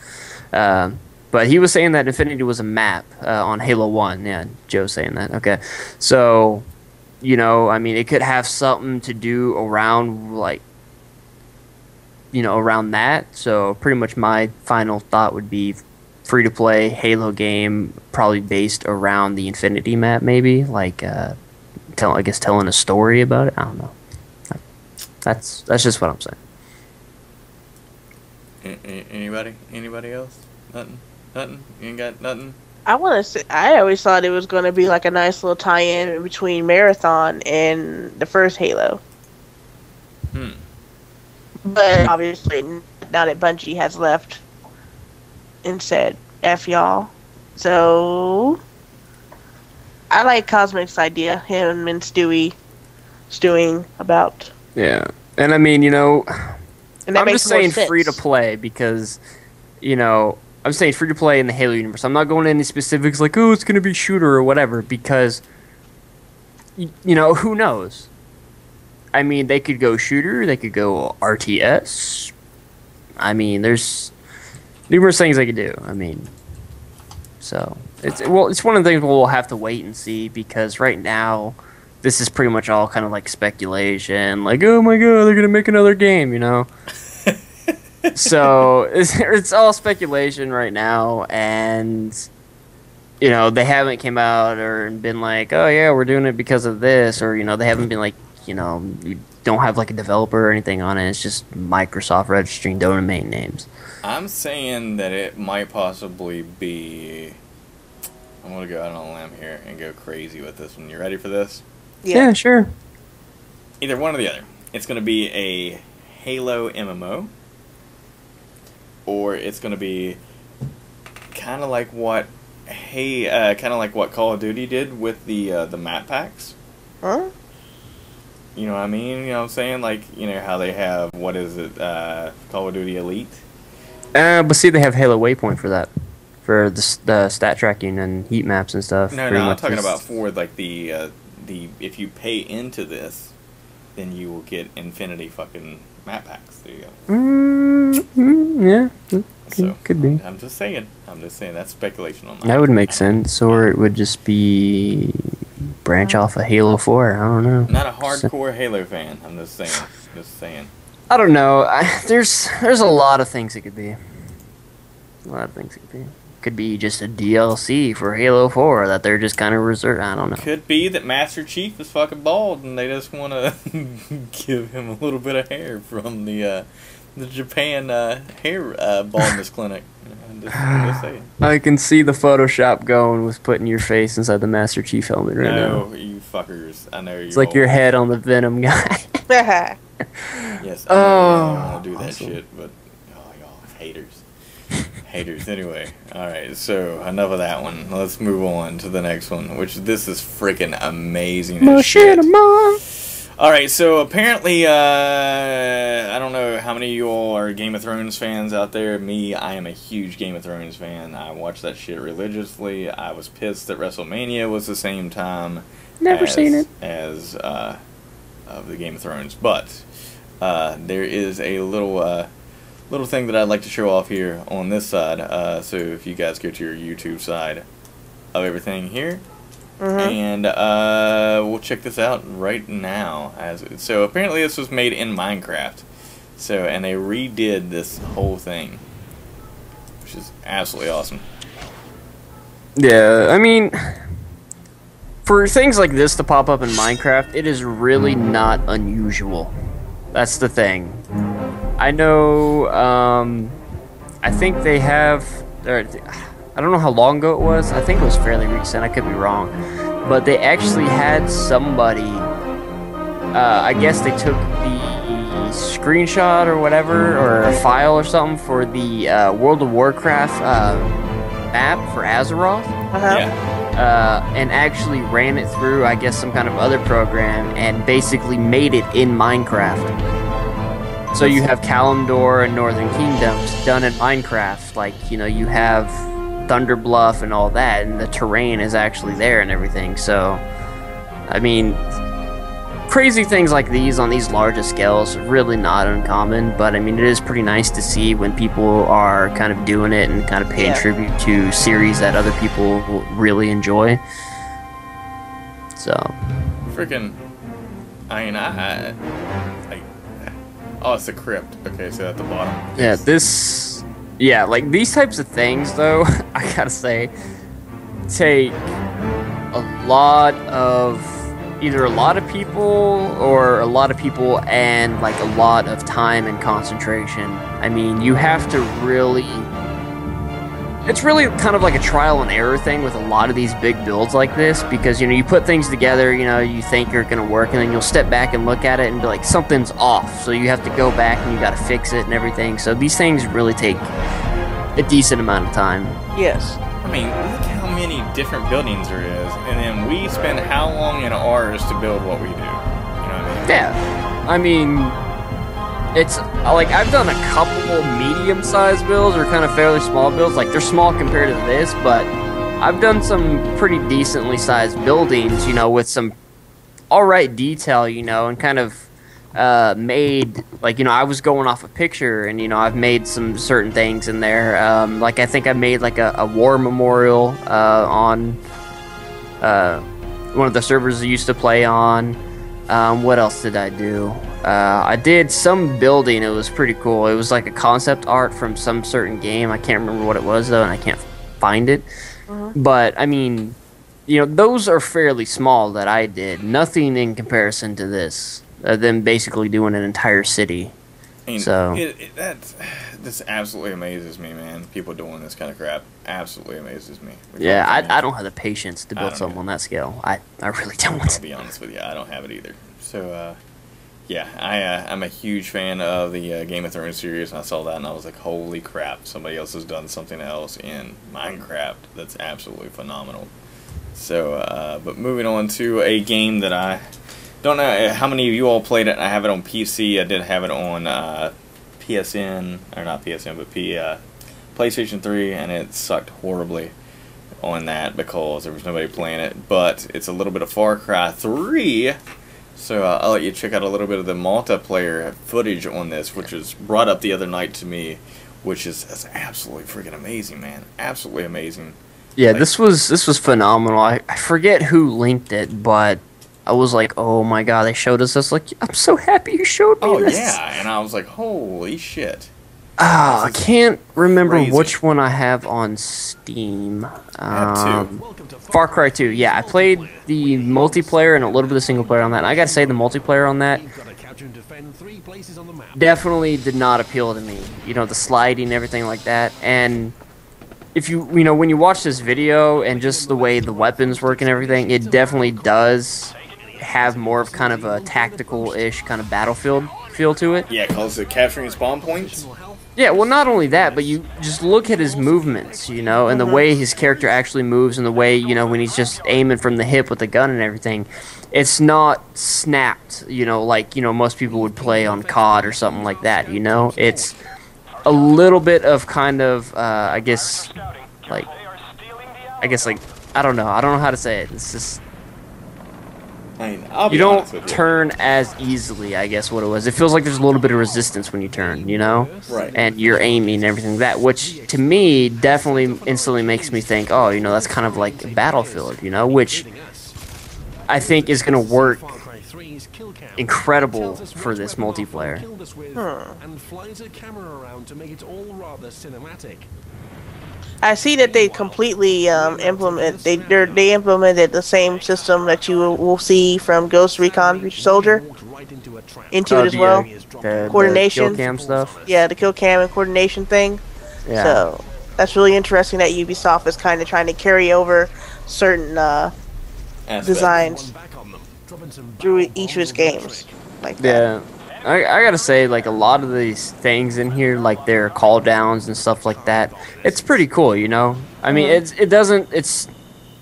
Speaker 3: But he was saying that Infinity was a map on Halo 1. Yeah, Joe's saying that, okay. So, I mean, it could have something to do around, around that. So pretty much my final thought would be free-to-play Halo game, probably based around the Infinity map, maybe telling a story about it. I don't know. That's just what I'm saying.
Speaker 1: Anybody else? Nothing. You ain't got nothing.
Speaker 2: I always thought it was going to be a nice little tie-in between Marathon and the first Halo. But obviously, now that Bungie has left and said, F y'all. So, I like Cosmic's idea, him and Stewie stewing about.
Speaker 3: Yeah. And I mean,
Speaker 2: and
Speaker 3: I'm just saying free to play because, I'm saying free to play in the Halo universe. I'm not going into any specifics it's going to be shooter or whatever, because, who knows? I mean, they could go shooter, they could go RTS. I mean, there's numerous things they could do. I mean, so it's one of the things we'll have to wait and see, because right now this is pretty much all kind of speculation. Oh my god, they're gonna make another game, So it's all speculation right now, and they haven't came out or been oh yeah, we're doing it because of this, or they haven't been you don't have a developer or anything on it. It's just Microsoft registering domain names.
Speaker 1: I'm saying that it might possibly be... I'm going to go out on a limb here and go crazy with this one. You ready for this?
Speaker 3: Yeah, sure.
Speaker 1: Either one or the other. It's going to be a Halo MMO, or it's going to be kind of like what Call of Duty did with the map packs.
Speaker 2: Huh?
Speaker 1: You know what I mean? You know what I'm saying? How they have, what is it, Call of Duty Elite?
Speaker 3: But see, they have Halo Waypoint for that. For the stat tracking and heat maps and stuff.
Speaker 1: No, I'm talking about for, the if you pay into this, then you will get Infinity fucking map packs. There you go.
Speaker 3: Yeah. Could be.
Speaker 1: I'm just saying. That's speculation on that.
Speaker 3: That would make sense. Or it would just be... branch off of Halo 4. I don't know.
Speaker 1: Not a hardcore Halo fan. I'm just saying.
Speaker 3: I don't know. There's a lot of things it could be. could be just a DLC for Halo 4 that they're just kind of reserved. I don't know.
Speaker 1: Could be that Master Chief is fucking bald and they just want to give him a little bit of hair from the Japan hair baldness clinic. Just saying.
Speaker 3: I can see the Photoshop going with putting your face inside the Master Chief helmet right now.
Speaker 1: No, you fuckers. I know you.
Speaker 3: It's like your head on the Venom guy.
Speaker 1: Yes, I don't want to do that
Speaker 3: awesome.
Speaker 1: shit, but y'all haters. Haters. Anyway, alright, so enough of that one. Let's move on to the next one, which this is freaking amazing as shit. Alright, so apparently, I don't know how many of you all are Game of Thrones fans out there. Me, I am a huge Game of Thrones fan. I watch that shit religiously. I was pissed that WrestleMania was the same time as of the Game of Thrones. But there is a little thing that I'd like to show off here on this side. So if you guys go to your YouTube side of everything here, and we'll check this out right now. So apparently this was made in Minecraft. So and they redid this whole thing, which is absolutely awesome.
Speaker 3: Yeah, I mean, for things like this to pop up in Minecraft, it is really not unusual. That's the thing. I know, I think they have, I don't know how long ago it was. I think it was fairly recent. I could be wrong. But they actually had somebody, I guess they took the screenshot or whatever, or a file or something for the World of Warcraft map for Azeroth. And actually ran it through, I guess, some kind of other program and basically made it in Minecraft. So you have Kalimdor and Northern Kingdoms done in Minecraft. Like, you know, you have Thunder Bluff and all that, and the terrain is actually there and everything. So, I mean, crazy things like these on these larger scales are really not uncommon. But, I mean, it is pretty nice to see when people are kind of doing it and kind of paying tribute to series that other people will really enjoy. So.
Speaker 1: Freaking, I mean, oh, it's the crypt. Okay, so at the bottom.
Speaker 3: Yeah, this... Yeah, like, these types of things, though, I gotta say, take a lot of... Either a lot of people, or a lot of people and, like, a lot of time and concentration. I mean, you have to really... It's really kind of like a trial and error thing with a lot of these big builds like this, because, you know, you put things together, you know, you think you're going to work, and then you'll step back and look at it and be like, something's off, so you have to go back and you got to fix it and everything. So these things really take a decent amount of time.
Speaker 2: Yes.
Speaker 1: I mean, look how many different buildings there is, and then we spend how long in ours to build what we do? You know what I mean?
Speaker 3: Yeah. I mean... It's, like, I've done a couple medium-sized builds or kind of fairly small builds. Like, they're small compared to this, but I've done some pretty decently sized buildings, you know, with some alright detail, you know, and kind of made, like, you know, I was going off a picture, and, you know, I've made some certain things in there. Like, I think I made, like, a war memorial on one of the servers I used to play on. What else did I do? I did some building. It was pretty cool. It was like a concept art from some certain game. I can't remember what it was, though, and I can't find it. But, I mean, you know, those are fairly small that I did. Nothing in comparison to this. Them basically doing an entire city.
Speaker 1: I mean,
Speaker 3: so
Speaker 1: this absolutely amazes me, man. People doing this kind of crap absolutely amazes me.
Speaker 3: Yeah, I don't have the patience to build something on that scale. I really don't.
Speaker 1: I'll be honest with you, I don't have it either. So, yeah, I'm a huge fan of the Game of Thrones series, and I saw that and I was like, holy crap, somebody else has done something else in Minecraft that's absolutely phenomenal. So, but moving on to a game that I don't know how many of you all played it. I have it on PC. I did have it on PSN, or not PSN, but PlayStation 3, and it sucked horribly on that because there was nobody playing it. But it's a little bit of Far Cry 3. So I'll let you check out a little bit of the multiplayer footage on this, which was brought up the other night to me, which is absolutely freaking amazing, man. Absolutely amazing.
Speaker 3: Yeah, like, this was phenomenal. I forget who linked it, but I was like, oh my god, they showed us this. Like, I'm so happy you showed me this.
Speaker 1: Oh yeah, and I was like, holy shit.
Speaker 3: I can't remember which one I have on Steam. Far Cry 2. Yeah, I played the multiplayer and a little bit of single player on that. And I gotta say, the multiplayer on that definitely did not appeal to me. You know, the sliding and everything like that. And if you know, when you watch this video and just the way the weapons work and everything, it definitely does have more of kind of a tactical-ish kind of Battlefield feel to it.
Speaker 1: Yeah, because it's capturing spawn points.
Speaker 3: Yeah, well, not only that, but you just look at his movements, you know, and the way his character actually moves and the way, you know, when he's just aiming from the hip with the gun and everything, it's not snapped, you know, like, you know, most people would play on COD or something like that, you know? It's a little bit of kind of, I guess, like, I don't know how to say it. It's just...
Speaker 1: I mean, I'll be
Speaker 3: you don't
Speaker 1: honest with you.
Speaker 3: turn as easily, I guess what it was. It feels like there's a little bit of resistance when you turn, you know?
Speaker 1: Right.
Speaker 3: And you're aiming and everything that, which to me definitely instantly makes me think, oh, you know, that's kind of like Battlefield, you know? Which I think is going to work incredible for this multiplayer.
Speaker 2: I see that they completely they implemented the same system that you will see from Ghost Recon Future Soldier into it as well. Coordination,
Speaker 3: the kill cam stuff.
Speaker 2: Yeah, the kill cam and coordination thing.
Speaker 3: Yeah.
Speaker 2: So that's really interesting that Ubisoft is kind of trying to carry over certain designs through each of its games. Like that.
Speaker 3: Yeah. I gotta say, like, a lot of these things in here, like their call downs and stuff like that, it's pretty cool, you know? I mean, it's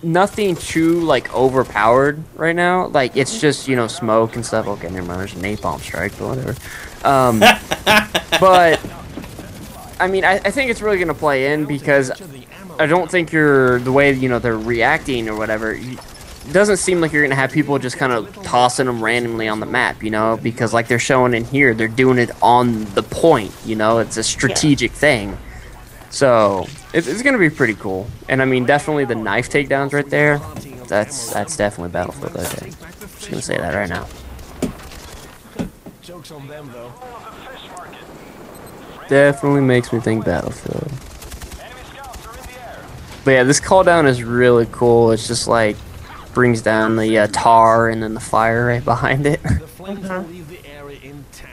Speaker 3: nothing too, like, overpowered right now. Like, it's just, you know, smoke and stuff. Okay, never mind, there's a napalm strike, but whatever. But, I mean, I think it's really gonna play in because I don't think the way, you know, they're reacting or whatever, it doesn't seem like you're going to have people just kind of tossing them randomly on the map, you know, because like they're showing in here, they're doing it on the point, you know, it's a strategic thing. So, it's going to be pretty cool. And I mean, definitely the knife takedowns right there, that's definitely Battlefield right there. Just going to say that right now. Definitely makes me think Battlefield. But yeah, this call down is really cool. It's just like, brings down the tar and then the fire right behind it. Yeah,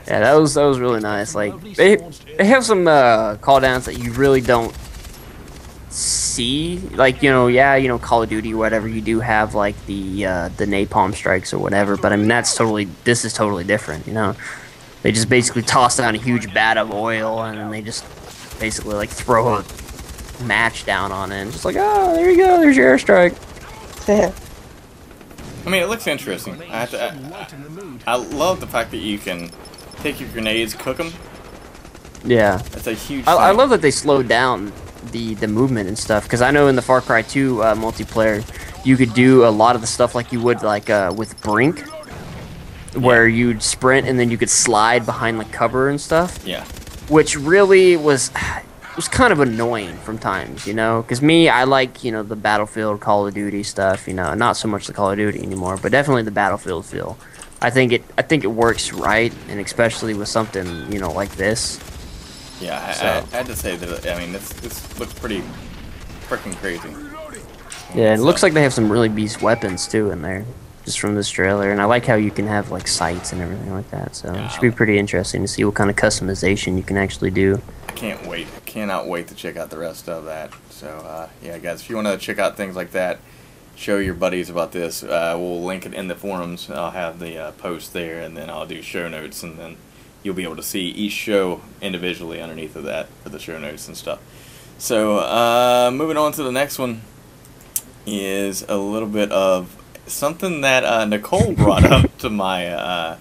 Speaker 3: that was really nice. Like they have some call downs that you really don't see. Like, you know, yeah, you know, Call of Duty or whatever, you do have like the napalm strikes or whatever, but I mean this is totally different, you know. They just basically toss down a huge vat of oil and then they just basically like throw a match down on it and just like, oh, there you go, there's your airstrike.
Speaker 1: I mean, it looks interesting. I love the fact that you can take your grenades, cook them.
Speaker 3: Yeah.
Speaker 1: That's a huge
Speaker 3: I love that they slowed down the movement and stuff, because I know in the Far Cry 2 multiplayer, you could do a lot of the stuff like you would like with Brink, where you'd sprint and then you could slide behind like cover and stuff.
Speaker 1: Yeah.
Speaker 3: Which really was kind of annoying from times, you know, because I like, you know, the Battlefield, Call of Duty stuff, you know, not so much the Call of Duty anymore, but definitely the Battlefield feel. I think it works right, and especially with something, you know, like this.
Speaker 1: Yeah, I had to say that. I mean, this looks pretty freaking crazy.
Speaker 3: Yeah, it looks like they have some really beast weapons too in there, just from this trailer, and I like how you can have like sights and everything like that. So it should be pretty interesting to see what kind of customization you can actually do.
Speaker 1: Can't wait. Cannot wait to check out the rest of that. So, yeah, guys, if you want to check out things like that, show your buddies about this. We'll link it in the forums. I'll have the post there, and then I'll do show notes, and then you'll be able to see each show individually underneath of that for the show notes and stuff. So, moving on to the next one is a little bit of something that Nicole brought up to my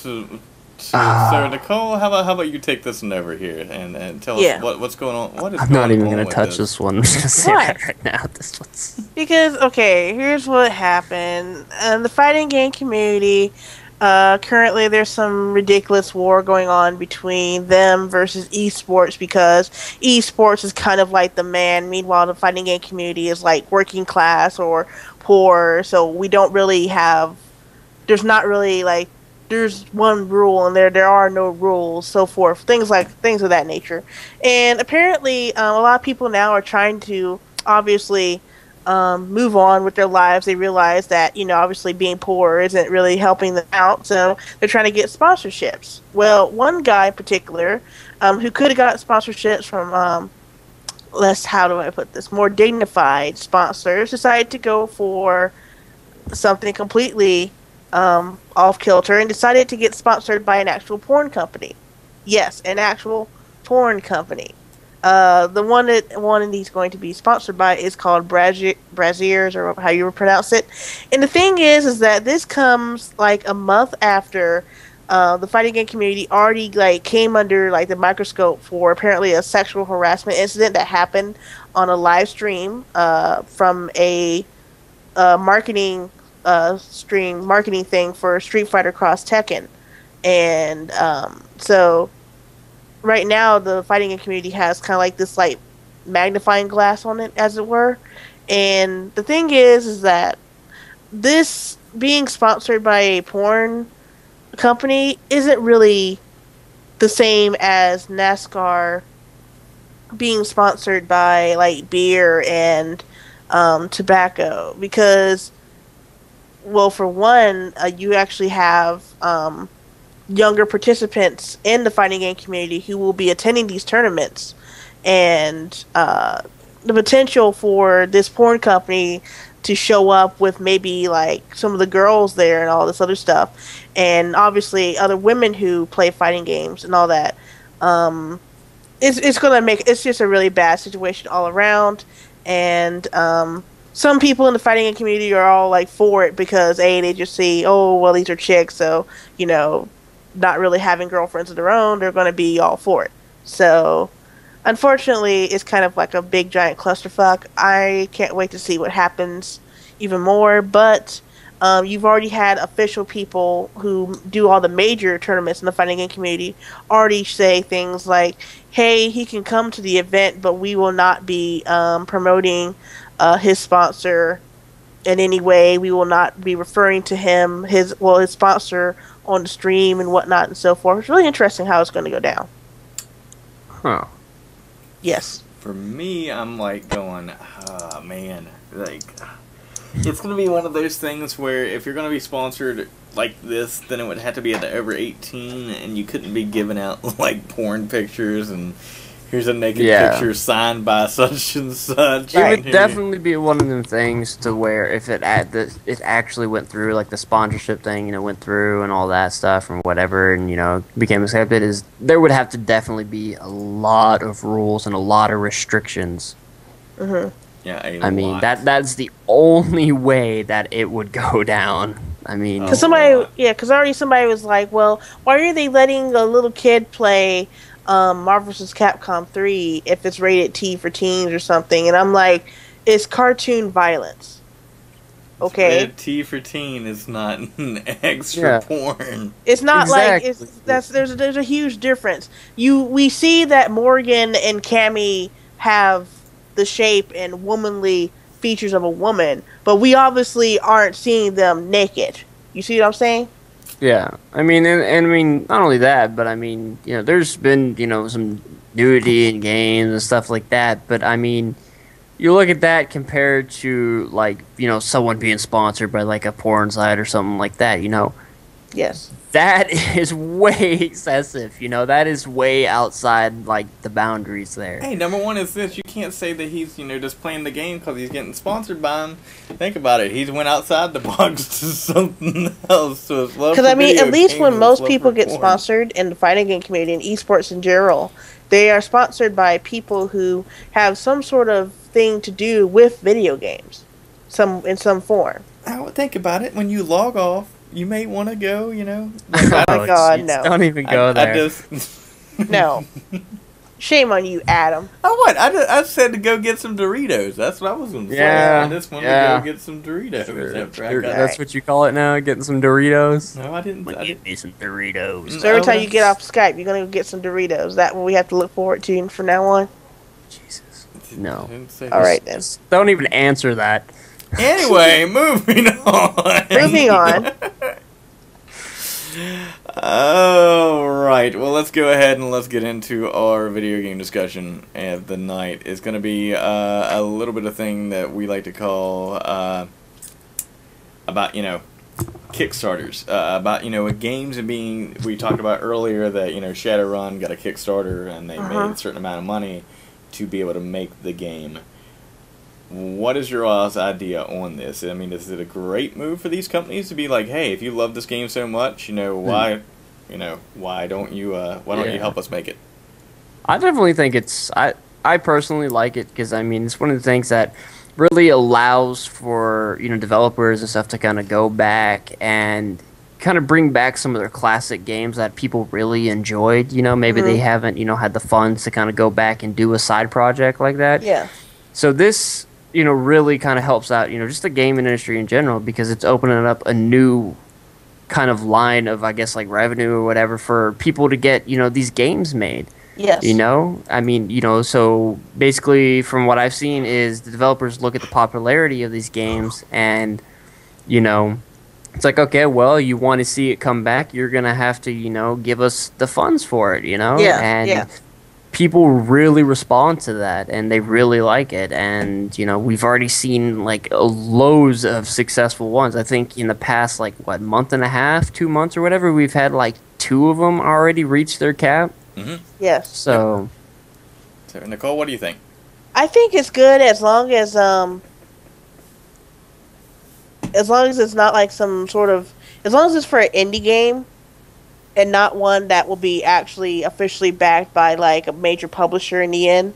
Speaker 1: So Nicole, how about you take this one over here and tell us what's going on? What is
Speaker 3: I'm not even going to touch this one. I'm just going to say that right now. This one's...
Speaker 2: Because, okay, here's what happened. The fighting game community, currently there's some ridiculous war going on between them versus esports, because esports is kind of like the man. Meanwhile, the fighting game community is like working class or poor, so we don't really have... There's not really like there's one rule and there are no rules, so forth, things of that nature. And apparently, a lot of people now are trying to obviously move on with their lives. They realize that, you know, obviously being poor isn't really helping them out, so they're trying to get sponsorships. Well, one guy in particular, who could have got sponsorships from how do I put this, more dignified sponsors, decided to go for something completely off kilter and decided to get sponsored by an actual porn company. Yes, an actual porn company. The one that one of these going to be sponsored by is called Braziers, or how you would pronounce it. And the thing is that this comes like a month after the fighting game community already like came under like the microscope for apparently a sexual harassment incident that happened on a live stream from a marketing thing for Street Fighter Cross Tekken. And so right now the fighting game community has kind of like this like magnifying glass on it, as it were. And the thing is that this being sponsored by a porn company isn't really the same as NASCAR being sponsored by like beer and tobacco, because, well, for one, you actually have younger participants in the fighting game community who will be attending these tournaments, and the potential for this porn company to show up with maybe like some of the girls there and all this other stuff, and obviously other women who play fighting games and all that. It's gonna make it's just a really bad situation all around, and some people in the fighting game community are all like for it because they just see, oh well, these are chicks, so you know, not really having girlfriends of their own, they're gonna be all for it. So unfortunately, it's kind of like a big giant clusterfuck. I can't wait to see what happens even more, but you've already had official people who do all the major tournaments in the fighting game community already say things like, hey, he can come to the event, but we will not be promoting his sponsor in any way. We will not be referring to him, his sponsor on the stream and whatnot and so forth. It's really interesting how it's going to go down.
Speaker 3: Huh.
Speaker 2: Yes.
Speaker 1: For me, I'm like going, oh man, like, it's going to be one of those things where if you're going to be sponsored like this, then it would have to be at the over 18, and you couldn't be giving out like porn pictures and here's a naked picture signed by such and such.
Speaker 3: It would definitely be one of them things to where if it actually went through, like the sponsorship thing, you know, went through and all that stuff and whatever, and you know, became accepted, is there would have to definitely be a lot of rules and a lot of restrictions.
Speaker 2: Mm-hmm.
Speaker 1: Yeah,
Speaker 3: I mean that's the only way that it would go down. I mean,
Speaker 2: because already somebody was like, well, why are they letting a little kid play Marvel vs. Capcom 3 if it's rated T for teens or something? And I'm like, it's cartoon violence. Okay,
Speaker 1: rated T for teen is not an extra porn.
Speaker 2: It's not like there's a huge difference. We see that Morgan and Cammy have the shape and womanly features of a woman, but we obviously aren't seeing them naked. You see what I'm saying?
Speaker 3: Yeah, I mean, and I mean, not only that, but I mean, you know, there's been, you know, some nudity in games and stuff like that, but I mean, you look at that compared to, like, you know, someone being sponsored by, like, a porn site or something like that, you know?
Speaker 2: Yes.
Speaker 3: That is way excessive, you know? That is way outside, like, the boundaries there.
Speaker 1: Hey, number one is this. You can't say that he's, you know, just playing the game because he's getting sponsored by him. Think about it. He's went outside the box to something else. So it's love.
Speaker 2: Because, I mean, at least when most people get sponsored in the fighting game community and esports in general, they are sponsored by people who have some sort of thing to do with video games, in some form.
Speaker 1: I would think about it. When you log off, you may want to go, you know.
Speaker 2: Like, oh my God, no!
Speaker 3: Don't even go there.
Speaker 2: No. Shame on you, Adam.
Speaker 1: Oh, what? I said to go get some Doritos. That's what I was going to say. I just wanted to go get some Doritos after I got.
Speaker 3: That's what you call it now, getting some Doritos?
Speaker 1: No, I didn't.
Speaker 3: Get me some Doritos.
Speaker 2: So every time you get off Skype, you're going to go get some Doritos. Is that what we have to look forward to from now on?
Speaker 3: Jesus. No.
Speaker 2: All right, then.
Speaker 3: Don't even answer that.
Speaker 1: Anyway, moving on.
Speaker 2: Moving on.
Speaker 1: Alright, well, let's go ahead and let's get into our video game discussion of the night. It's going to be a little bit of thing that we like to call about, Kickstarters. About, games and being, we talked about earlier that, Shadowrun got a Kickstarter and they made a certain amount of money to be able to make the game. What is your all's idea on this? I mean, is it a great move for these companies to be like, hey, if you love this game so much, why don't you help us make it?
Speaker 3: I definitely think I personally like it because, I mean, it's one of the things that really allows for, developers and stuff to kind of go back and kind of bring back some of their classic games that people really enjoyed. Maybe they haven't, had the funds to kind of go back and do a side project like that.
Speaker 2: Yeah.
Speaker 3: So this, really kind of helps out, just the gaming industry in general because it's opening up a new kind of line of, I guess, like revenue or whatever for people to get, these games made.
Speaker 2: Yes.
Speaker 3: I mean, so basically from what I've seen is the developers look at the popularity of these games and, it's like, okay, well, you want to see it come back, you're going to have to, give us the funds for it,
Speaker 2: Yeah,
Speaker 3: and people really respond to that and they really like it. And, we've already seen like loads of successful ones. I think in the past, like, month and a half, 2 months or whatever, we've had like 2 of them already reach their cap.
Speaker 2: Yes.
Speaker 3: So,
Speaker 1: Nicole, what do you think?
Speaker 2: I think it's good as long as it's not like some sort of, as long as it's for an indie game and not one that will be actually officially backed by like a major publisher in the end.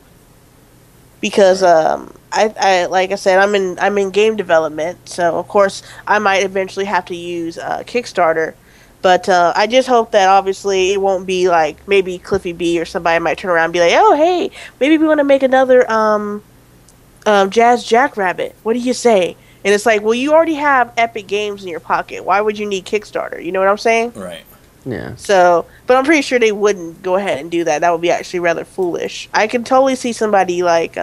Speaker 2: Because I like I said, I'm in game development, so of course I might eventually have to use Kickstarter. But I just hope that obviously it won't be like maybe Cliffy B or somebody might turn around and be like, oh hey, maybe we want to make another Jazz Jackrabbit. What do you say? And it's like, well, you already have Epic Games in your pocket. Why would you need Kickstarter? You know what I'm saying?
Speaker 1: Right.
Speaker 3: yeah.
Speaker 2: So, but I'm pretty sure they wouldn't go ahead and do that. That would be actually rather foolish. I can totally see somebody like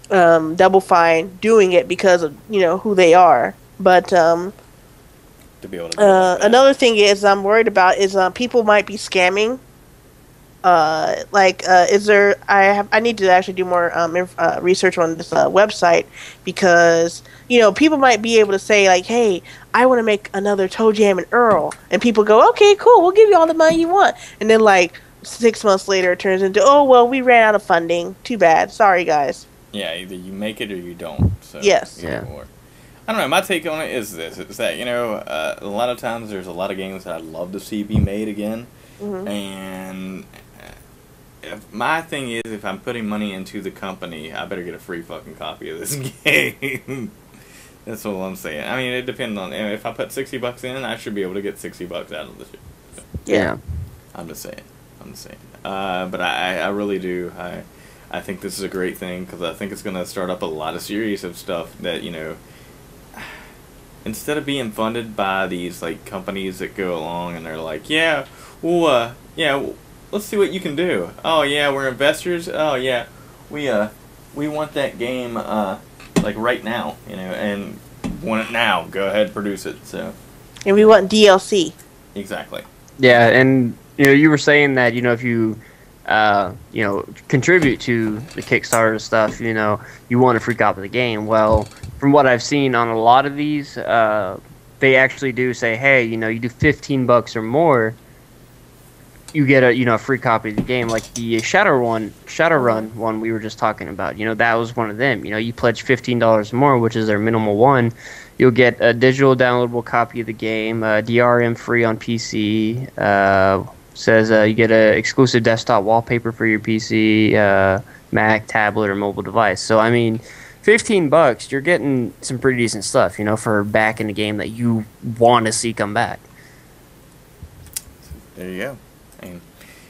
Speaker 2: Double Fine doing it because of who they are. But
Speaker 1: To be able to
Speaker 2: another thing is I'm worried about is people might be scamming. Is there? I need to actually do more research on this website because people might be able to say like, "Hey, I want to make another Toe Jam and Earl," and people go, "Okay, cool, we'll give you all the money you want," and then like 6 months later, it turns into, "Oh well, we ran out of funding. Too bad. Sorry, guys."
Speaker 1: Yeah, either you make it or you don't. So,
Speaker 2: yes.
Speaker 3: Yeah.
Speaker 1: I don't know. My take on it is this: it's that a lot of times there's a lot of games that I'd love to see be made again, and my thing is, if I'm putting money into the company, I better get a free fucking copy of this game. That's all I'm saying. I mean, it depends on if I put $60 in, I should be able to get $60 out of the shit. So,
Speaker 3: Yeah.
Speaker 1: I'm just saying. But I really do. I think this is a great thing because I think it's going to start up a lot of series of stuff that instead of being funded by these like companies that go along and they're like, yeah, well, let's see what you can do. Oh yeah, we're investors. Oh yeah, we want that game like right now, and want it now. Go ahead, produce it. So.
Speaker 2: And we want DLC.
Speaker 1: Exactly.
Speaker 3: Yeah, and you were saying that if you contribute to the Kickstarter stuff, you want a free copy of the game. Well, from what I've seen on a lot of these, they actually do say, hey, you do $15 or more, you get a free copy of the game. Like the Shadowrun one we were just talking about, that was one of them. You pledge $15 or more, which is their minimal one, you'll get a digital downloadable copy of the game, DRM free on PC. Says you get an exclusive desktop wallpaper for your PC, Mac, tablet, or mobile device. So I mean, $15, you're getting some pretty decent stuff, for back in the game that you want to see come back.
Speaker 1: There you go.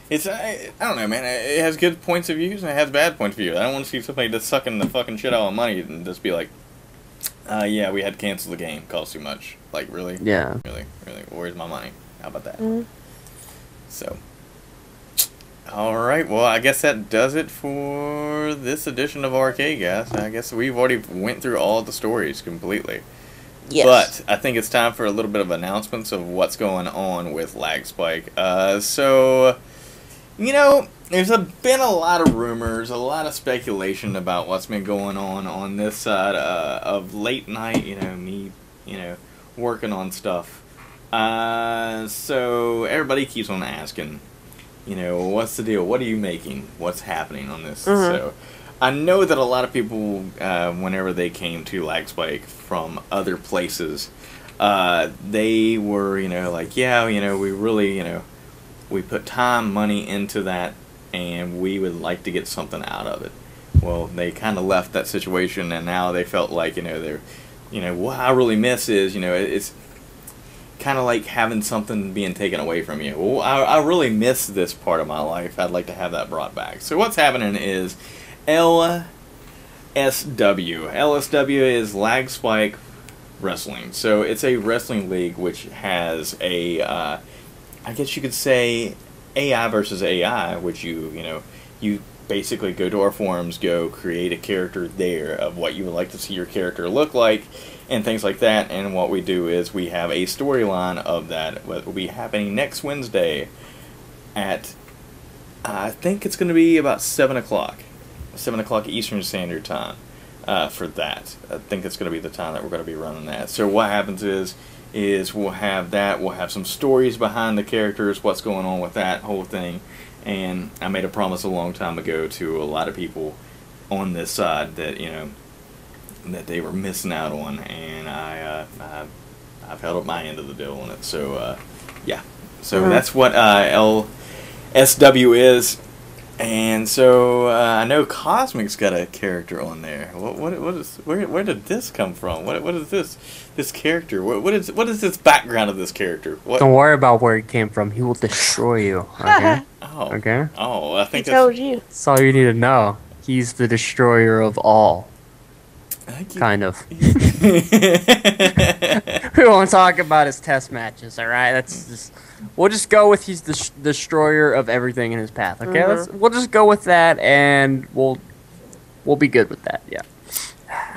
Speaker 1: It's I don't know, man. It has good points of views and it has bad points of view. I don't want to see somebody that's sucking the fucking shit out of money and just be like, yeah, we had to cancel the game. Cost too much. Like, really?
Speaker 3: Yeah.
Speaker 1: Really? Where's my money? How about that?
Speaker 2: Mm-hmm.
Speaker 1: So, alright, well, I guess that does it for this edition of R-Cade, guys. I guess we've already went through all the stories completely.
Speaker 2: Yes.
Speaker 1: But I think it's time for a little bit of announcements of what's going on with Lagspike. So, you know, there's been a lot of rumors, a lot of speculation about what's been going on this side of late night, me, working on stuff. So everybody keeps on asking, what's the deal? What are you making? What's happening on this? So I know that a lot of people, whenever they came to Lagspike from other places, they were, like, yeah, we really, we put time, money into that, and we would like to get something out of it. Well, they kind of left that situation, and now they felt like, they're, what I really miss is, it's kind of like having something being taken away from you. Well, I really miss this part of my life. I'd like to have that brought back. So what's happening is LSW. LSW is Lagspike Wrestling. So it's a wrestling league which has a, I guess you could say, AI versus AI, which you basically go to our forums, go create a character there of what you would like to see your character look like, and things like that. And what we do is we have a storyline of that will be happening next Wednesday at, I think it's going to be about 7 o'clock. 7 o'clock Eastern Standard Time for that. I think it's going to be the time that we're going to be running that. So what happens is we'll have that. We'll have some stories behind the characters, what's going on with that whole thing. And I made a promise a long time ago to a lot of people on this side that, that they were missing out on, and I've held up my end of the deal on it. So, yeah. So that's what LSW is. And so I know Cosmic's got a character on there. Where did this come from? What is this character? What is this background of this character?
Speaker 3: Don't worry about where he came from. He will destroy you. Okay. Okay.
Speaker 1: Oh, I think
Speaker 2: he told you.
Speaker 3: That's all you need to know. He's the destroyer of all. Kind of. We won't talk about his test matches, alright? We'll just go with he's the destroyer of everything in his path, okay? We'll just go with that, and we'll be good with that, yeah.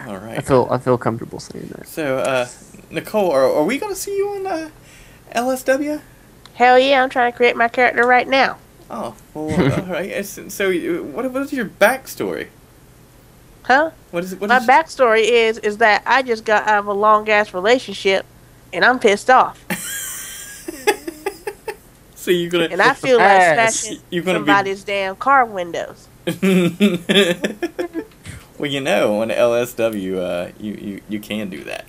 Speaker 1: Alright.
Speaker 3: I feel comfortable saying that.
Speaker 1: So, Nicole, are we going to see you on LSW?
Speaker 2: Hell yeah, I'm trying to create my character right now.
Speaker 1: Oh, well, alright. So, what is your backstory?
Speaker 2: Huh?
Speaker 1: My
Speaker 2: backstory is that I just got out of a long ass relationship, and I'm pissed off.
Speaker 1: So you're gonna
Speaker 2: and I feel like smashing somebody's damn car windows.
Speaker 1: Well, on LSW, you can do that.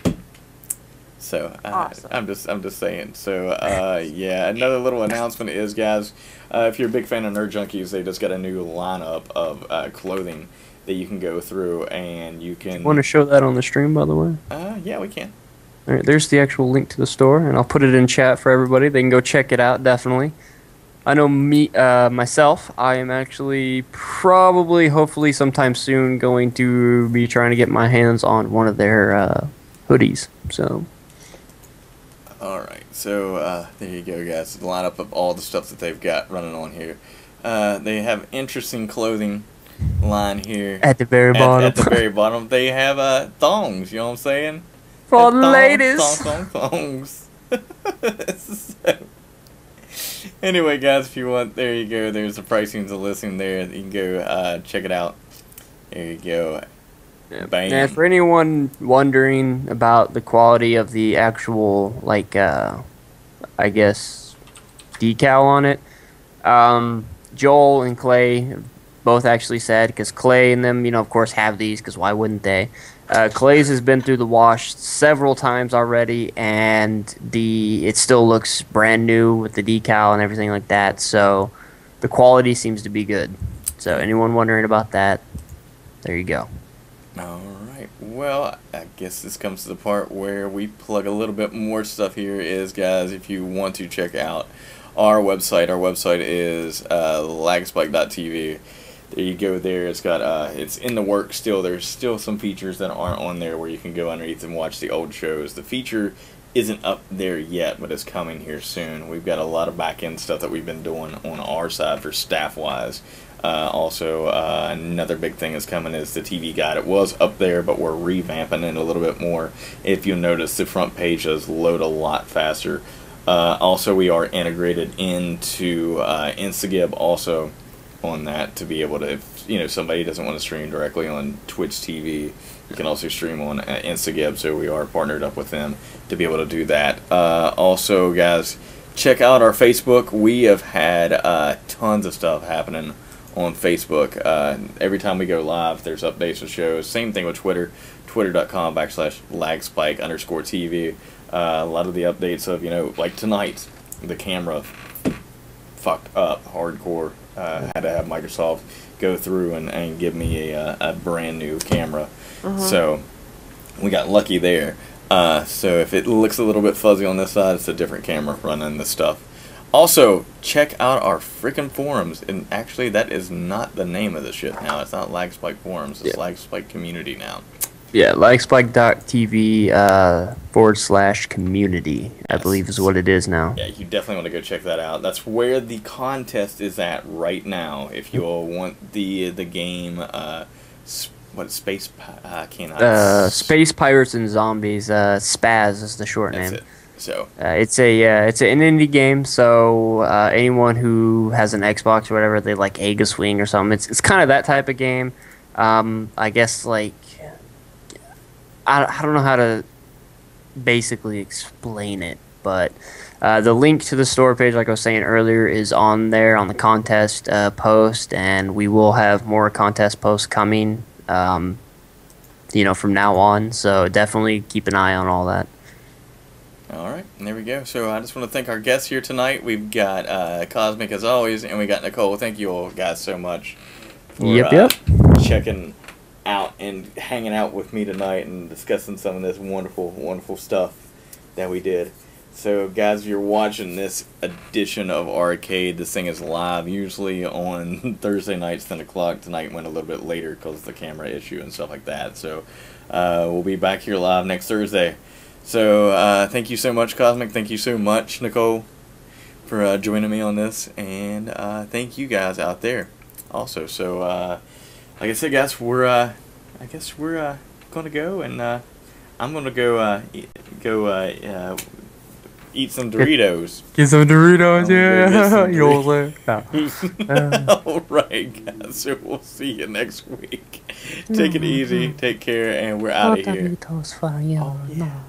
Speaker 1: So
Speaker 2: awesome.
Speaker 1: I'm just saying. So yeah, another little announcement is, guys, if you're a big fan of Nerd Junkies, they just got a new lineup of clothing that you can go through, and you can...
Speaker 3: Want to show that on the stream, by the way?
Speaker 1: Yeah, we can.
Speaker 3: All right, there's the actual link to the store, and I'll put it in chat for everybody. They can go check it out, definitely. I know myself, I am actually probably, hopefully, sometime soon going to be trying to get my hands on one of their hoodies, so...
Speaker 1: Alright, so there you go, guys. The lineup of all the stuff that they've got running on here. They have interesting clothing line here
Speaker 3: at the very bottom.
Speaker 1: At the very bottom, they have thongs. You know what I'm saying?
Speaker 3: For the ladies.
Speaker 1: Thongs. So, anyway, guys, if you want, there you go. There's the pricing and the listing there. You can go check it out. There you go.
Speaker 3: Yep.
Speaker 1: Bam.
Speaker 3: And for anyone wondering about the quality of the actual, like, I guess, decal on it, Joel and Clay both actually said, because Clay and them, of course, have these, because why wouldn't they? Clay's has been through the wash several times already, and it still looks brand new with the decal and everything like that, so the quality seems to be good. So anyone wondering about that, there you go.
Speaker 1: Alright, well, I guess this comes to the part where we plug a little bit more stuff here is, guys, if you want to check out our website is lagspike.tv. There you go. There, it's got it's in the works still. There's still some features that aren't on there where you can go underneath and watch the old shows. The feature isn't up there yet, but it's coming here soon. We've got a lot of back end stuff that we've been doing on our side for staff wise Also, another big thing that's coming is the TV guide. It was up there, but we're revamping it a little bit more. If you'll notice, the front page does load a lot faster. Also, we are integrated into Instagib also on that to be able to, if somebody doesn't want to stream directly on Twitch TV, you can also stream on Instagib, so we are partnered up with them to be able to do that. Also, guys, check out our Facebook. We have had tons of stuff happening on Facebook. Every time we go live, there's updates of shows. Same thing with Twitter, twitter.com/lagspike_TV. A lot of the updates of, like tonight, the camera fucked up hardcore. Had to have Microsoft go through and give me a brand new camera. So we got lucky there. So if it looks a little bit fuzzy on this side, it's a different camera running this stuff. Also, check out our freaking forums. And actually, that is not the name of the shit now. It's not Lagspike Forums. It's Lagspike Community now. Yeah,
Speaker 3: lagspike.tv /community, I believe is what it is now.
Speaker 1: Yeah, you definitely want to go check that out. That's where the contest is at right now. If you all want the game, Space
Speaker 3: Pirates and Zombies, Spaz is the short name.
Speaker 1: It. So
Speaker 3: it's an indie game, so anyone who has an Xbox or whatever, they like Aga Swing or something. It's kind of that type of game. I guess like I don't know how to basically explain it, but the link to the store page, like I was saying earlier, is on there on the contest post, and we will have more contest posts coming, from now on. So definitely keep an eye on all that.
Speaker 1: All right, and there we go. So I just want to thank our guests here tonight. We've got Cosmic as always, and we got Nicole. Thank you all guys so much for checking out and hanging out with me tonight and discussing some of this wonderful, wonderful stuff that we did. So, guys, if you're watching this edition of R-Cade, this thing is live usually on Thursday nights, 10 o'clock. Tonight went a little bit later because of the camera issue and stuff like that. So, we'll be back here live next Thursday. So, thank you so much, Cosmic. Thank you so much, Nicole, for joining me on this. And thank you guys out there also. So, like I said, guys, I guess we're gonna go, and I'm gonna go eat some Doritos.
Speaker 3: Get some Doritos,
Speaker 1: All right, guys. So we'll see you next week. Take it easy. Take care, and we're out of here.
Speaker 3: Doritos for you.
Speaker 1: Oh, yeah.